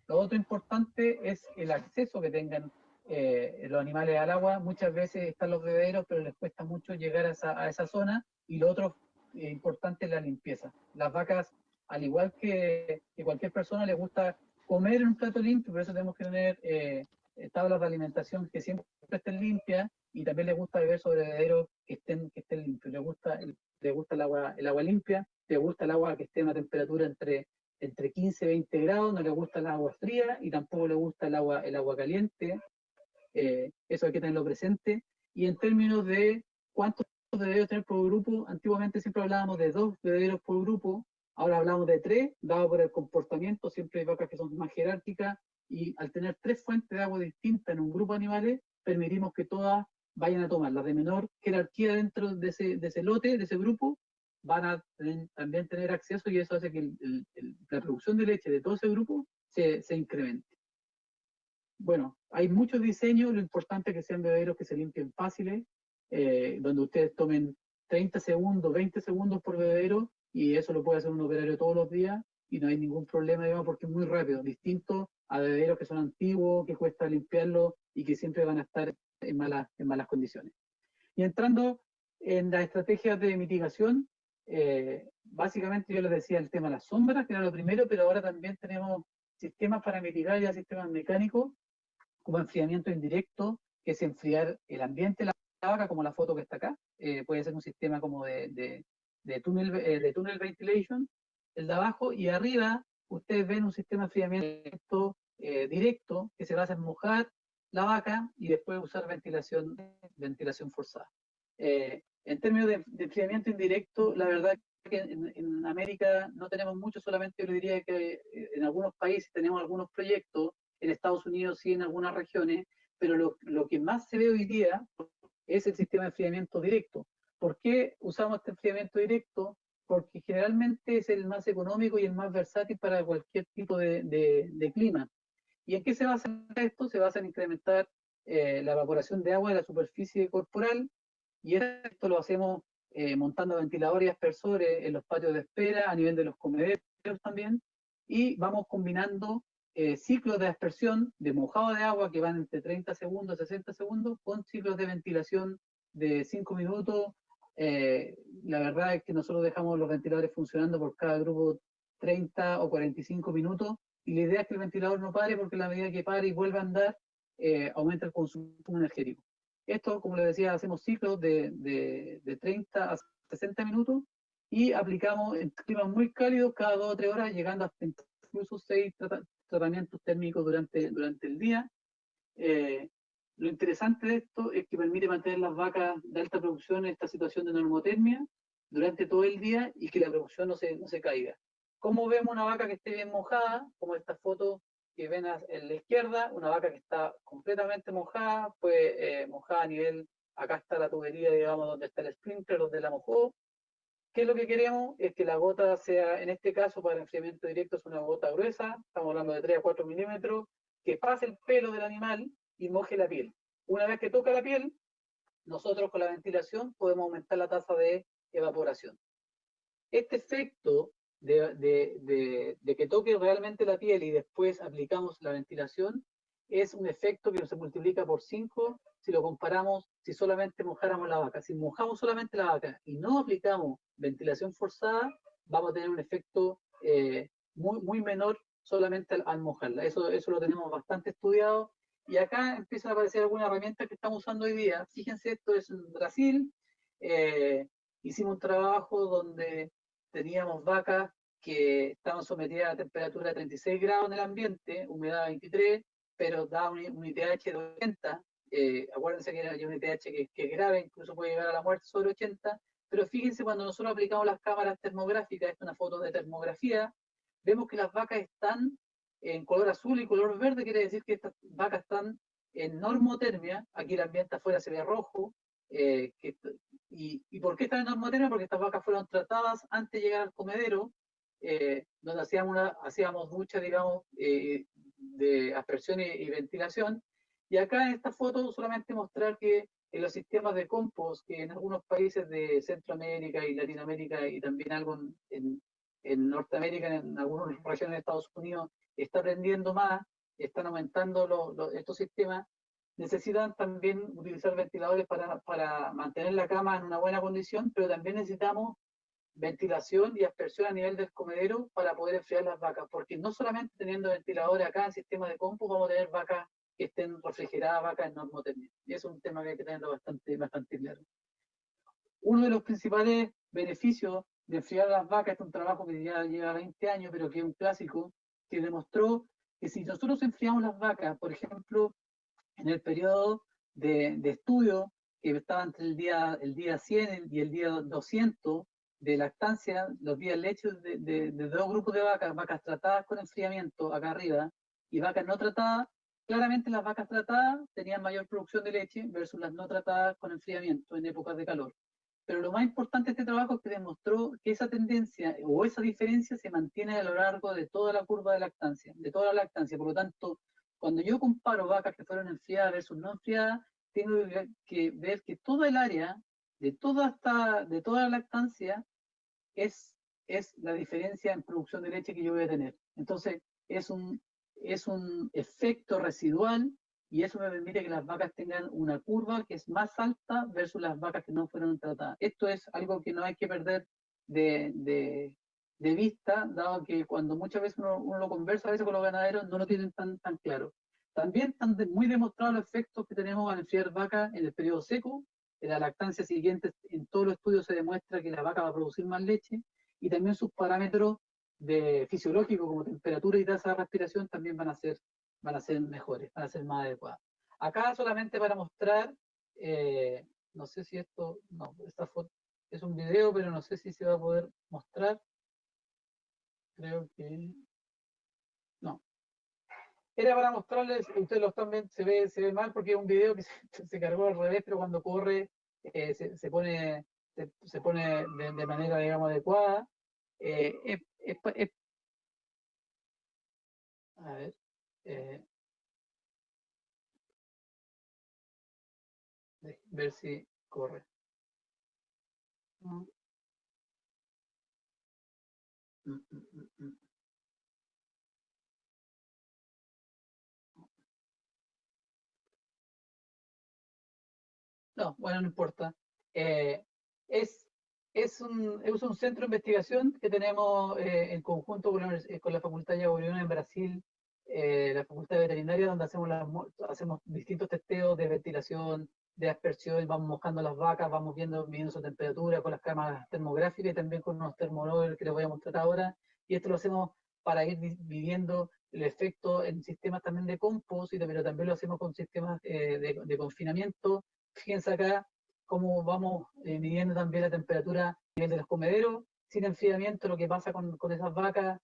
Lo otro importante es el acceso que tengan los animales al agua. Muchas veces están los bebederos, pero les cuesta mucho llegar a esa zona. Y lo otro importante es la limpieza. Las vacas, al igual que cualquier persona, les gusta comer en un plato limpio, por eso tenemos que tener tablas de alimentación que siempre estén limpias, y también les gusta beber sobre bebederos que estén limpios. Les gusta el agua limpia, les gusta el agua que esté a una temperatura entre 15 y 20 grados, no les gusta el agua fría y tampoco les gusta el agua caliente. Eso hay que tenerlo presente. Y en términos de cuántos bebederos tener por grupo, antiguamente siempre hablábamos de 2 bebederos por grupo, ahora hablamos de 3, dado por el comportamiento. Siempre hay vacas que son más jerárquicas, y al tener 3 fuentes de agua distintas en un grupo de animales, permitimos que todas vayan a tomar. Las de menor jerarquía dentro de ese lote, de ese grupo, van a también tener acceso, y eso hace que la producción de leche de todo ese grupo se incremente. Bueno, hay muchos diseños, lo importante es que sean bebederos que se limpien fáciles, donde ustedes tomen 30 segundos, 20 segundos por bebedero, y eso lo puede hacer un operario todos los días, y no hay ningún problema, digamos, porque es muy rápido, distinto a bebederos que son antiguos, que cuesta limpiarlos y que siempre van a estar en malas condiciones. Y entrando en las estrategias de mitigación, básicamente yo les decía el tema de las sombras, que era lo primero, pero ahora también tenemos sistemas para mitigar, ya sistemas mecánicos, como enfriamiento indirecto, que es enfriar el ambiente de la vaca, como la foto que está acá. Puede ser un sistema como de tunnel ventilation, el de abajo, y arriba ustedes ven un sistema de enfriamiento directo, que se basa en mojar la vaca y después usar ventilación forzada. En términos de enfriamiento indirecto, la verdad es que en América no tenemos mucho, solamente yo le diría que en algunos países tenemos algunos proyectos, en Estados Unidos sí, en algunas regiones, pero lo que más se ve hoy día es el sistema de enfriamiento directo. ¿Por qué usamos este enfriamiento directo? porque generalmente es el más económico y el más versátil para cualquier tipo de clima. ¿Y en qué se basa esto? Se basa en incrementar la evaporación de agua de la superficie corporal, y esto lo hacemos montando ventiladores y aspersores en los patios de espera, a nivel de los comederos también, y vamos combinando ciclos de aspersión, de mojado de agua que van entre 30 segundos y 60 segundos, con ciclos de ventilación de 5 minutos. La verdad es que nosotros dejamos los ventiladores funcionando por cada grupo 30 o 45 minutos, y la idea es que el ventilador no pare, porque a la medida que pare y vuelva a andar, aumenta el consumo energético. Esto, como les decía, hacemos ciclos de 30 a 60 minutos, y aplicamos en climas muy cálidos cada 2 o 3 horas, llegando hasta incluso 6 tratamientos térmicos durante el día. Lo interesante de esto es que permite mantener las vacas de alta producción en esta situación de normotermia durante todo el día, y que la producción no se caiga. ¿Cómo vemos una vaca que esté bien mojada? Como esta foto que ven en la izquierda, una vaca que está completamente mojada, pues mojada a nivel, acá está la tubería, digamos, donde está el sprinkler, donde la mojó. ¿Qué es lo que queremos? Es que la gota sea, en este caso, para el enfriamiento directo, es una gota gruesa, estamos hablando de 3 a 4 milímetros, que pase el pelo del animal y moje la piel. Una vez que toca la piel, nosotros con la ventilación podemos aumentar la tasa de evaporación. Este efecto de que toque realmente la piel y después aplicamos la ventilación es un efecto que se multiplica por 5 si lo comparamos, si solamente mojáramos la vaca. Si mojamos solamente la vaca y no aplicamos ventilación forzada, vamos a tener un efecto muy menor solamente al mojarla. Eso lo tenemos bastante estudiado, y acá empiezan a aparecer algunas herramientas que estamos usando hoy día. Fíjense, esto es en Brasil. Hicimos un trabajo donde teníamos vacas que estaban sometidas a temperatura de 36 grados en el ambiente, humedad 23, pero da un ITH de 80. Acuérdense que hay un ITH que es grave, incluso puede llegar a la muerte sobre 80. Pero fíjense, cuando nosotros aplicamos las cámaras termográficas, esta es una foto de termografía, vemos que las vacas están en color azul y color verde, quiere decir que estas vacas están en normotermia. Aquí el ambiente afuera se ve rojo. ¿Y por qué están en normotermia? Porque estas vacas fueron tratadas antes de llegar al comedero, donde hacíamos mucha, digamos, de aspersión y ventilación. Y acá en esta foto solamente mostrar que en los sistemas de compost, que en algunos países de Centroamérica y Latinoamérica, y también algo en Norteamérica, en algunas regiones de Estados Unidos, está aprendiendo más, están aumentando estos sistemas, necesitan también utilizar ventiladores para mantener la cama en una buena condición, pero también necesitamos ventilación y aspersión a nivel del comedero para poder enfriar las vacas, porque no solamente teniendo ventiladores acá en sistema de compost vamos a tener vacas que estén refrigeradas, vacas en normotermia. Y es un tema que hay que tenerlo bastante claro. Uno de los principales beneficios de enfriar las vacas, es un trabajo que ya lleva 20 años, pero que es un clásico, que demostró que si nosotros enfriamos las vacas, por ejemplo, en el periodo de estudio que estaba entre el día 100 y el día 200 de lactancia, los días leche de 2 grupos de vacas tratadas con enfriamiento acá arriba y vacas no tratadas, claramente las vacas tratadas tenían mayor producción de leche versus las no tratadas con enfriamiento en épocas de calor. Pero lo más importante de este trabajo es que demostró que esa tendencia o esa diferencia se mantiene a lo largo de toda la curva de lactancia, de toda la lactancia. Por lo tanto, cuando yo comparo vacas que fueron enfriadas versus no enfriadas, tengo que ver que toda el área de toda la lactancia es la diferencia en producción de leche que yo voy a tener. Entonces, es un efecto residual, y eso me permite que las vacas tengan una curva que es más alta versus las vacas que no fueron tratadas. Esto es algo que no hay que perder de vista, dado que cuando muchas veces uno lo conversa a veces con los ganaderos, no lo tienen tan claro. También están muy demostrados los efectos que tenemos al enfriar vacas en el periodo seco. En la lactancia siguiente, en todos los estudios se demuestra que la vaca va a producir más leche, y también sus parámetros fisiológicos como temperatura y tasa de respiración también van a ser mejores, van a ser más adecuadas. Acá solamente para mostrar, no sé si esto, no, esta foto es un video, pero no sé si se va a poder mostrar. Creo que no. Era para mostrarles, ustedes lo están viendo, se ve mal porque es un video que se cargó al revés, pero cuando corre se pone se pone de manera, digamos, adecuada. A ver, ver si corre. No, bueno, no importa. Es, es un centro de investigación que tenemos en conjunto con la Facultad de Jagielloniana en Brasil, la Facultad de Veterinaria, donde hacemos distintos testeos de ventilación, de aspersión, vamos mojando las vacas, vamos midiendo su temperatura con las cámaras termográficas y también con unos termómetros que les voy a mostrar ahora. Y esto lo hacemos para ir midiendo el efecto en sistemas también de compost, pero también lo hacemos con sistemas de confinamiento. Fíjense acá cómo vamos midiendo también la temperatura a nivel de los comederos, sin enfriamiento, lo que pasa con esas vacas,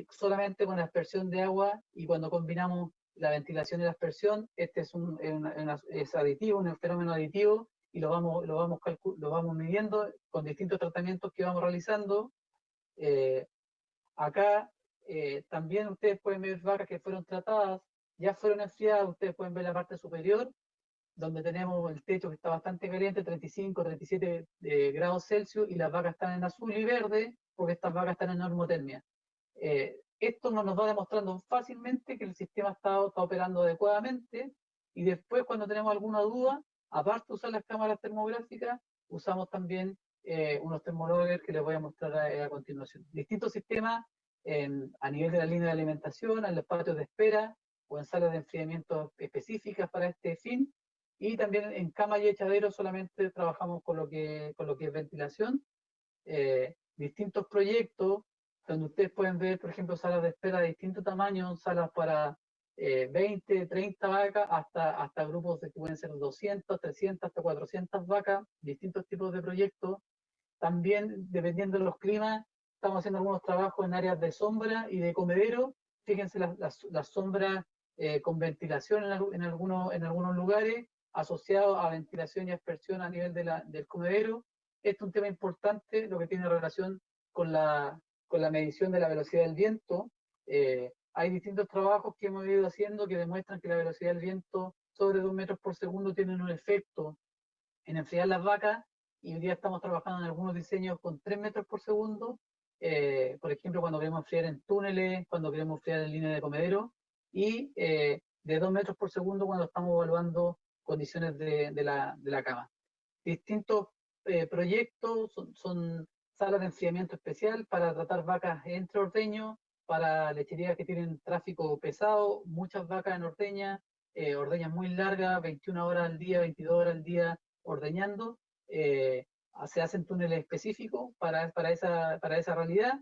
solamente con la aspersión de agua, y cuando combinamos la ventilación y la aspersión, este es aditivo, un fenómeno aditivo, y lo vamos midiendo con distintos tratamientos que vamos realizando. Acá también ustedes pueden ver vacas que fueron tratadas, ya fueron enfriadas, ustedes pueden ver la parte superior, donde tenemos el techo que está bastante caliente, 35, 37 grados Celsius, y las vacas están en azul y verde, porque estas vacas están en normotermia. Esto nos va demostrando fácilmente que el sistema está operando adecuadamente, y después cuando tenemos alguna duda, aparte de usar las cámaras termográficas, usamos también unos termólogos que les voy a mostrar a continuación. Distintos sistemas a nivel de la línea de alimentación, en los patios de espera o en salas de enfriamiento específicas para este fin, y también en cama y echadero solamente trabajamos con lo que es ventilación. Distintos proyectos donde ustedes pueden ver, por ejemplo, salas de espera de distinto tamaño, salas para 20, 30 vacas, hasta grupos que pueden ser 200, 300, hasta 400 vacas, distintos tipos de proyectos. También, dependiendo de los climas, estamos haciendo algunos trabajos en áreas de sombra y de comedero. Fíjense las sombras con ventilación en algunos lugares, asociado a ventilación y aspersión a nivel del comedero. Esto es un tema importante, lo que tiene relación con la medición de la velocidad del viento. Hay distintos trabajos que hemos ido haciendo que demuestran que la velocidad del viento sobre 2 metros por segundo tiene un efecto en enfriar las vacas, y hoy día estamos trabajando en algunos diseños con 3 metros por segundo, por ejemplo, cuando queremos enfriar en túneles, cuando queremos enfriar en línea de comedero, y de 2 metros por segundo cuando estamos evaluando condiciones de la cama. Distintos proyectos son salas de enfriamiento especial para tratar vacas entre ordeños, para lecherías que tienen tráfico pesado, muchas vacas en ordeñas muy largas, 21 horas al día, 22 horas al día ordeñando. Se hacen túneles específicos para esa realidad.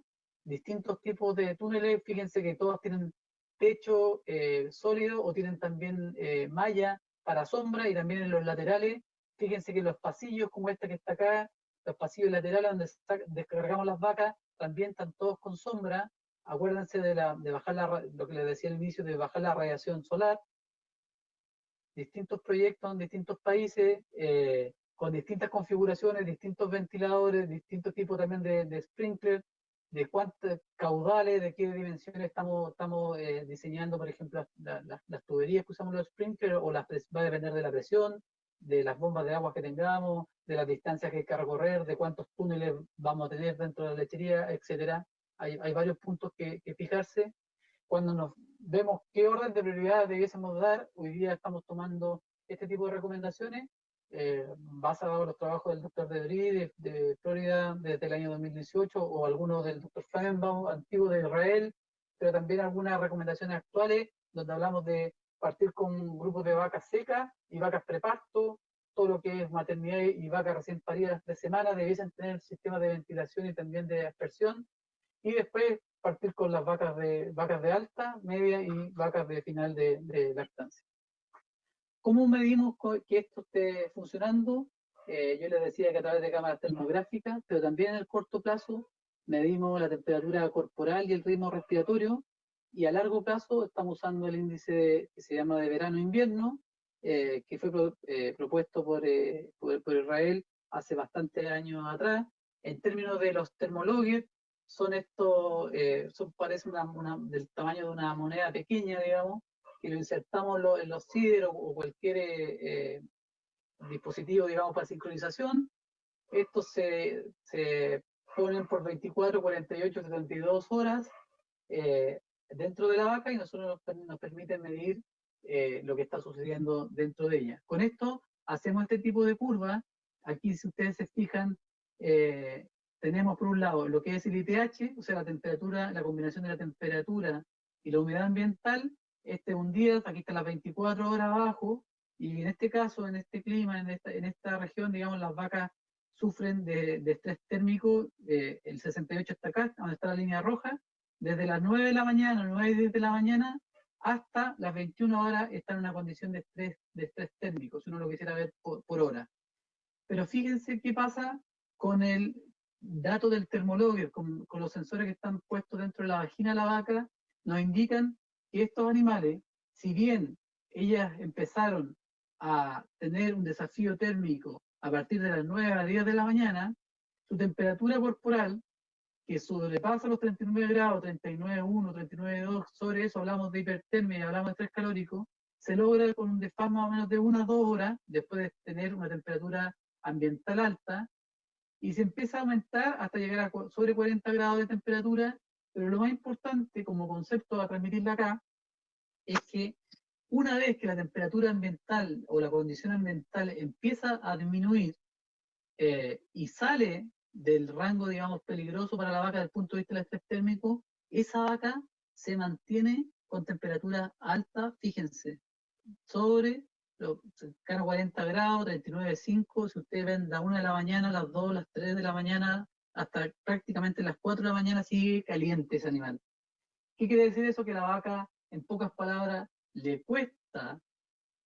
Distintos tipos de túneles, fíjense que todos tienen techo sólido o tienen también malla para sombra, y también en los laterales. Fíjense que los pasillos como este que está acá, los pasillos laterales donde descargamos las vacas, también están todos con sombra. Acuérdense de bajar lo que les decía al inicio, de bajar la radiación solar. Distintos proyectos en distintos países, con distintas configuraciones, distintos ventiladores, distintos tipos también de sprinkler, de cuántos caudales, de qué dimensiones estamos diseñando, por ejemplo, las tuberías que usamos los sprinklers, va a depender de la presión, de las bombas de agua que tengamos, de las distancias que hay que recorrer, de cuántos túneles vamos a tener dentro de la lechería, etcétera. Hay varios puntos que fijarse. Cuando nos vemos qué orden de prioridad debiésemos dar, hoy día estamos tomando este tipo de recomendaciones, basado en los trabajos del doctor Debris de Florida desde el año 2018, o algunos del doctor Feinbaum, antiguo de Israel, pero también algunas recomendaciones actuales, donde hablamos de partir con grupos de vacas secas y vacas preparto, todo lo que es maternidad y vacas recién paridas de semana debiesen tener sistemas de ventilación y también de aspersión, y después partir con las vacas de alta, media y vacas de final de lactancia. ¿Cómo medimos que esto esté funcionando? Yo les decía que a través de cámaras termográficas, pero también en el corto plazo medimos la temperatura corporal y el ritmo respiratorio, y a largo plazo estamos usando el índice que se llama de verano-invierno, que fue propuesto por Israel hace bastantes años atrás. En términos de los thermologgers, son estos, parece del tamaño de una moneda pequeña, digamos, que lo insertamos en los CIDR o cualquier dispositivo, digamos, para sincronización. Estos se ponen por 24, 48, 72 horas dentro de la vaca y nosotros nos permiten medir lo que está sucediendo dentro de ella. Con esto hacemos este tipo de curva. Aquí, si ustedes se fijan, tenemos por un lado lo que es el ITH, o sea, la temperatura, la combinación de la temperatura y la humedad ambiental. Este es un día, aquí están las 24 horas abajo, y en este caso, en este clima, en esta región, digamos, las vacas sufren de estrés térmico. El 68 está acá, donde está la línea roja, desde las 9 de la mañana, 9 y 10 de la mañana, hasta las 21 horas están en una condición de estrés térmico, si uno lo quisiera ver por hora. Pero fíjense qué pasa con el dato del termologger, con los sensores que están puestos dentro de la vagina de la vaca, nos indican que estos animales, si bien ellas empezaron a tener un desafío térmico a partir de las 9 a las 10 de la mañana, su temperatura corporal, que sobrepasa los 39 grados, 39,1, 39,2, sobre eso hablamos de hipertermia y hablamos de estrés calórico, se logra con un desfase más o menos de 1 a 2 horas después de tener una temperatura ambiental alta, y se empieza a aumentar hasta llegar a sobre 40 grados de temperatura. Pero lo más importante como concepto a transmitirle acá es que una vez que la temperatura ambiental o la condición ambiental empieza a disminuir y sale del rango, digamos, peligroso para la vaca desde el punto de vista del estrés térmico, esa vaca se mantiene con temperatura alta, fíjense, sobre los 40 grados, 39,5, si ustedes ven la 1 de la mañana, las 2, las 3 de la mañana, hasta prácticamente las 4 de la mañana sigue caliente ese animal. ¿Qué quiere decir eso? Que la vaca, en pocas palabras, le cuesta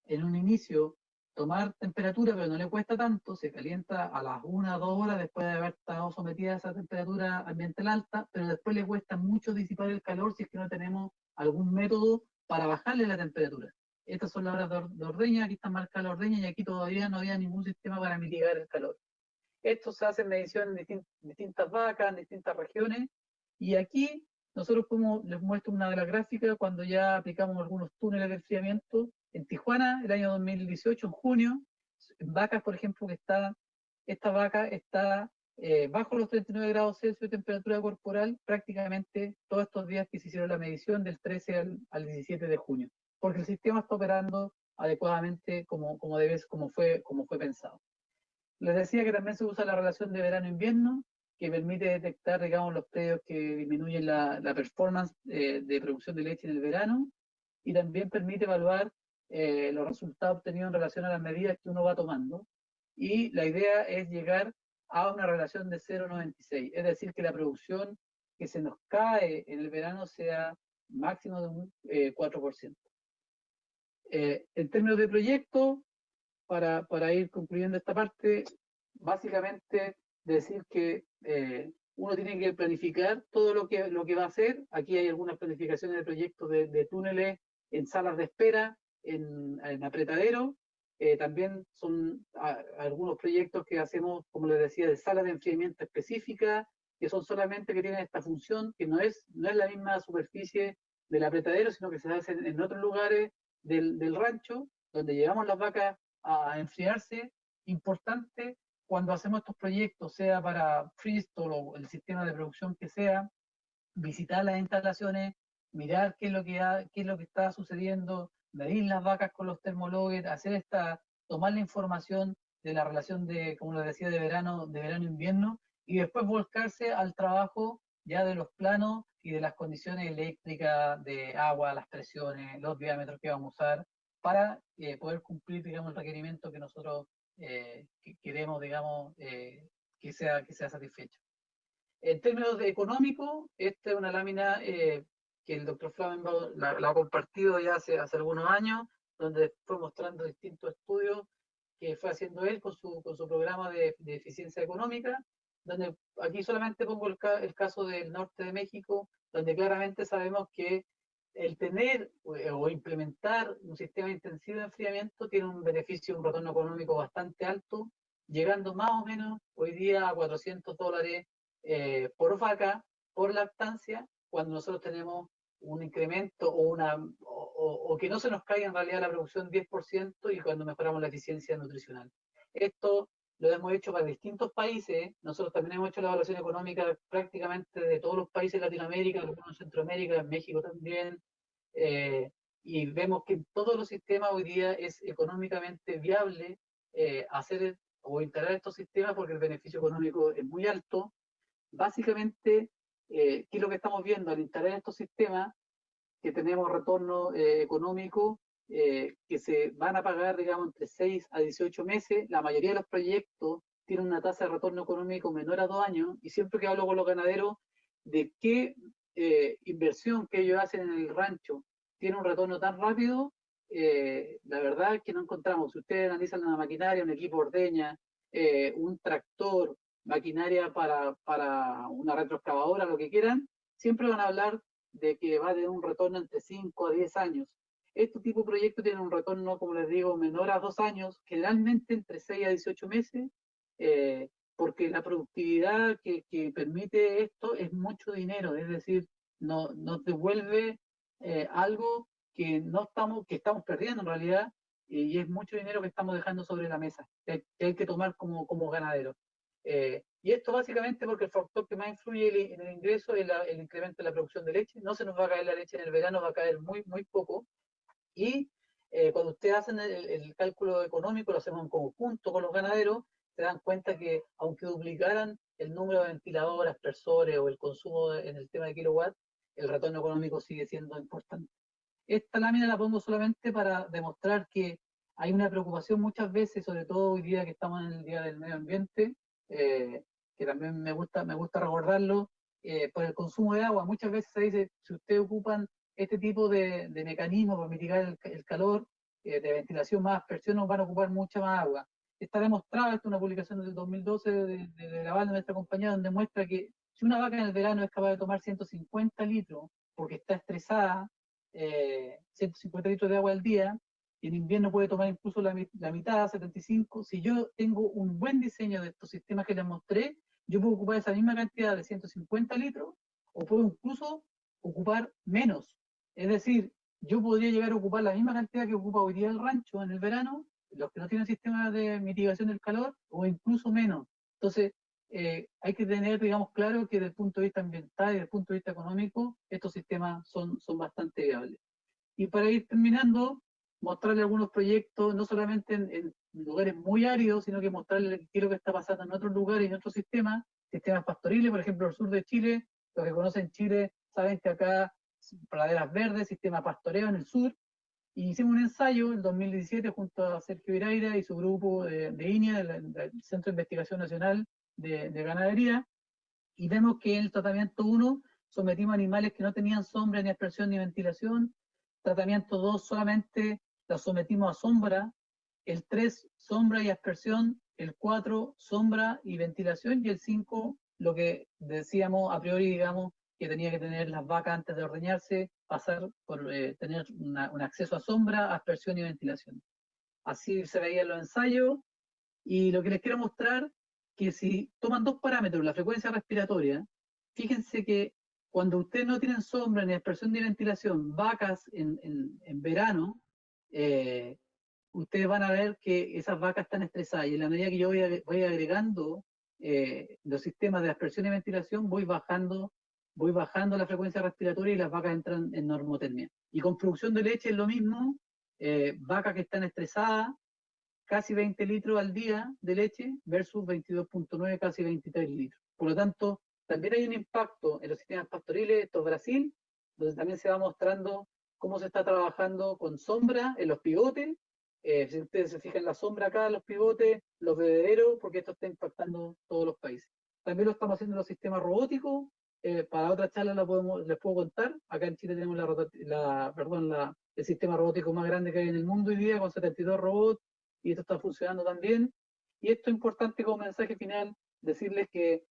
en un inicio tomar temperatura, pero no le cuesta tanto, se calienta a las 1 o 2 horas después de haber estado sometida a esa temperatura ambiental alta, pero después le cuesta mucho disipar el calor si es que no tenemos algún método para bajarle la temperatura. Estas son las horas de ordeña, aquí está marcada la ordeña y aquí todavía no había ningún sistema para mitigar el calor. Esto se hace en medición en distintas vacas, en distintas regiones, y aquí nosotros, como les muestro una de las gráficas, cuando ya aplicamos algunos túneles de enfriamiento, en Tijuana, el año 2018, en junio, en vacas, por ejemplo, esta vaca está bajo los 39 grados Celsius de temperatura corporal prácticamente todos estos días que se hicieron la medición del 13 al 17 de junio, porque el sistema está operando adecuadamente como fue pensado. Les decía que también se usa la relación de verano-invierno, que permite detectar, digamos, los predios que disminuyen la performance de producción de leche en el verano, y también permite evaluar los resultados obtenidos en relación a las medidas que uno va tomando. Y la idea es llegar a una relación de 0,96, es decir, que la producción que se nos cae en el verano sea máximo de un 4%. En términos de proyecto, para ir concluyendo esta parte, básicamente decir que uno tiene que planificar todo lo que va a hacer. Aquí hay algunas planificaciones de proyectos de túneles en salas de espera, en apretadero. También son algunos proyectos que hacemos, como les decía, de salas de enfriamiento específicas, que son solamente que tienen esta función, que no es la misma superficie del apretadero, sino que se hace en otros lugares del rancho, donde llevamos las vacas a enfriarse. Importante cuando hacemos estos proyectos, sea para Freestore o el sistema de producción que sea, visitar las instalaciones, mirar qué es lo que está sucediendo, medir las vacas con los termologgers, tomar la información de la relación de, como les decía, de verano-invierno, y después volcarse al trabajo ya de los planos y de las condiciones eléctricas, de agua, las presiones, los diámetros que vamos a usar, para poder cumplir, digamos, el requerimiento que nosotros queremos, digamos, que sea satisfecho. En términos económicos, esta es una lámina que el doctor Flamengo la ha compartido ya hace algunos años, donde fue mostrando distintos estudios que fue haciendo él con su programa de eficiencia económica, donde aquí solamente pongo el caso del norte de México, donde claramente sabemos que el tener o implementar un sistema intensivo de enfriamiento tiene un beneficio, un retorno económico bastante alto, llegando más o menos hoy día a $400 por vaca, por lactancia, cuando nosotros tenemos un incremento o que no se nos caiga en realidad la producción 10% y cuando mejoramos la eficiencia nutricional. Esto lo hemos hecho para distintos países. Nosotros también hemos hecho la evaluación económica prácticamente de todos los países de Latinoamérica, algunos en Centroamérica, en México también, y vemos que en todos los sistemas hoy día es económicamente viable hacer o instalar estos sistemas porque el beneficio económico es muy alto. Básicamente, ¿qué es lo que estamos viendo al instalar estos sistemas? Que tenemos retorno económico que se van a pagar, digamos, entre 6 a 18 meses. La mayoría de los proyectos tienen una tasa de retorno económico menor a 2 años, y siempre que hablo con los ganaderos de qué inversión que ellos hacen en el rancho tiene un retorno tan rápido, la verdad es que no encontramos. Si ustedes analizan una maquinaria, un equipo ordeña, un tractor, maquinaria para una retroexcavadora, lo que quieran, siempre van a hablar de que va a tener un retorno entre 5 a 10 años. Este tipo de proyectos tienen un retorno, como les digo, menor a 2 años, generalmente entre 6 a 18 meses, porque la productividad que permite esto es mucho dinero, es decir, nos devuelve algo que estamos perdiendo en realidad, y es mucho dinero que estamos dejando sobre la mesa, que hay que tomar como ganadero. Y esto básicamente porque el factor que más influye en el ingreso es el incremento de la producción de leche. No se nos va a caer la leche en el verano, va a caer muy, muy poco. Y cuando ustedes hacen el cálculo económico, lo hacemos en conjunto con los ganaderos, se dan cuenta que aunque duplicaran el número de ventiladores, aspersores o el consumo en el tema de kilowatts, el retorno económico sigue siendo importante. Esta lámina la pongo solamente para demostrar que hay una preocupación muchas veces, sobre todo hoy día que estamos en el Día del Medio Ambiente, que también me gusta recordarlo, por el consumo de agua. Muchas veces se dice, si ustedes ocupan este tipo de mecanismos para mitigar el calor, de ventilación más aspersión, nos van a ocupar mucha más agua. Está demostrado, esta es una publicación del 2012 de la de nuestra compañía, donde muestra que si una vaca en el verano es capaz de tomar 150 litros porque está estresada, 150 litros de agua al día, y en invierno puede tomar incluso la mitad, 75. Si yo tengo un buen diseño de estos sistemas que les mostré, yo puedo ocupar esa misma cantidad de 150 litros o puedo incluso ocupar menos. Es decir, yo podría llegar a ocupar la misma cantidad que ocupa hoy día el rancho en el verano, los que no tienen sistema de mitigación del calor, o incluso menos. Entonces, hay que tener, digamos, claro que desde el punto de vista ambiental y desde el punto de vista económico, estos sistemas son bastante viables. Y para ir terminando, mostrarle algunos proyectos, no solamente en lugares muy áridos, sino que mostrarle qué es lo que está pasando en otros lugares y en otros sistemas pastoriles, por ejemplo, el sur de Chile. Los que conocen Chile saben que acá praderas verdes, sistema pastoreo en el sur, y hicimos un ensayo en 2017 junto a Sergio Viraira y su grupo de INIA, del Centro de Investigación Nacional de Ganadería, y vemos que en el tratamiento 1 sometimos animales que no tenían sombra, ni aspersión, ni ventilación. Tratamiento 2 solamente los sometimos a sombra, el 3 sombra y aspersión, el 4 sombra y ventilación, y el 5 lo que decíamos a priori, digamos, que tenía que tener las vacas antes de ordeñarse, pasar por tener un acceso a sombra, aspersión y ventilación. Así se veía en los ensayos, y lo que les quiero mostrar, que si toman dos parámetros, la frecuencia respiratoria, fíjense que cuando ustedes no tienen sombra ni aspersión ni ventilación, vacas en verano, ustedes van a ver que esas vacas están estresadas, y en la medida que yo voy agregando los sistemas de aspersión y ventilación, voy bajando la frecuencia respiratoria y las vacas entran en normotermia. Y con producción de leche es lo mismo, vacas que están estresadas, casi 20 litros al día de leche versus 22.9, casi 23 litros. Por lo tanto, también hay un impacto en los sistemas pastoriles. Esto es Brasil, donde también se va mostrando cómo se está trabajando con sombra en los pivotes. Si ustedes se fijan la sombra acá en los pivotes, los bebederos, porque esto está impactando todos los países. También lo estamos haciendo en los sistemas robóticos. Para otra charla les puedo contar. Acá en Chile tenemos el sistema robótico más grande que hay en el mundo hoy día, con 72 robots, y esto está funcionando también. Y esto es importante como mensaje final, decirles que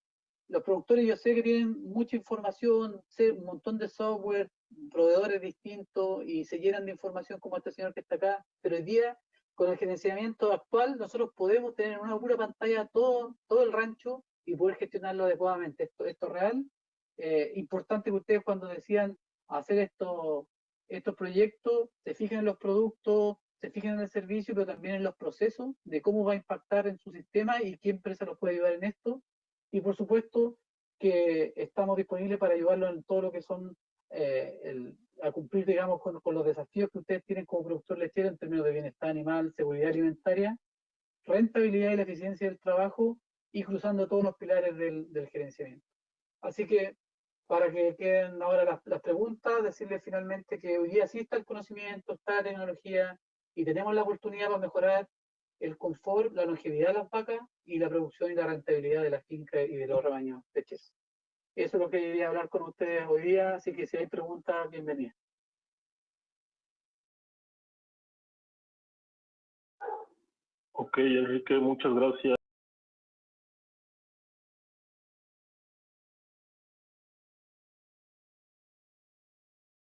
los productores, yo sé que tienen mucha información, sé un montón de software, proveedores distintos, y se llenan de información como este señor que está acá, pero hoy día con el gerenciamiento actual nosotros podemos tener en una pura pantalla todo el rancho y poder gestionarlo adecuadamente. Esto es real. Importante que ustedes cuando decían hacer estos proyectos, se fijen en los productos, se fijen en el servicio, pero también en los procesos de cómo va a impactar en su sistema y qué empresa los puede ayudar en esto. Y por supuesto que estamos disponibles para ayudarlos en todo lo que son a cumplir, digamos, con los desafíos que ustedes tienen como productor lechero en términos de bienestar animal, seguridad alimentaria, rentabilidad y la eficiencia del trabajo y cruzando todos los pilares del gerenciamiento. Así que, para que queden ahora las preguntas, decirles finalmente que hoy día sí está el conocimiento, está la tecnología y tenemos la oportunidad para mejorar el confort, la longevidad de las vacas y la producción y la rentabilidad de las fincas y de los rebaños lecheros. Eso es lo que quería hablar con ustedes hoy día, así que si hay preguntas, bienvenidas. Ok, Enrique, muchas gracias.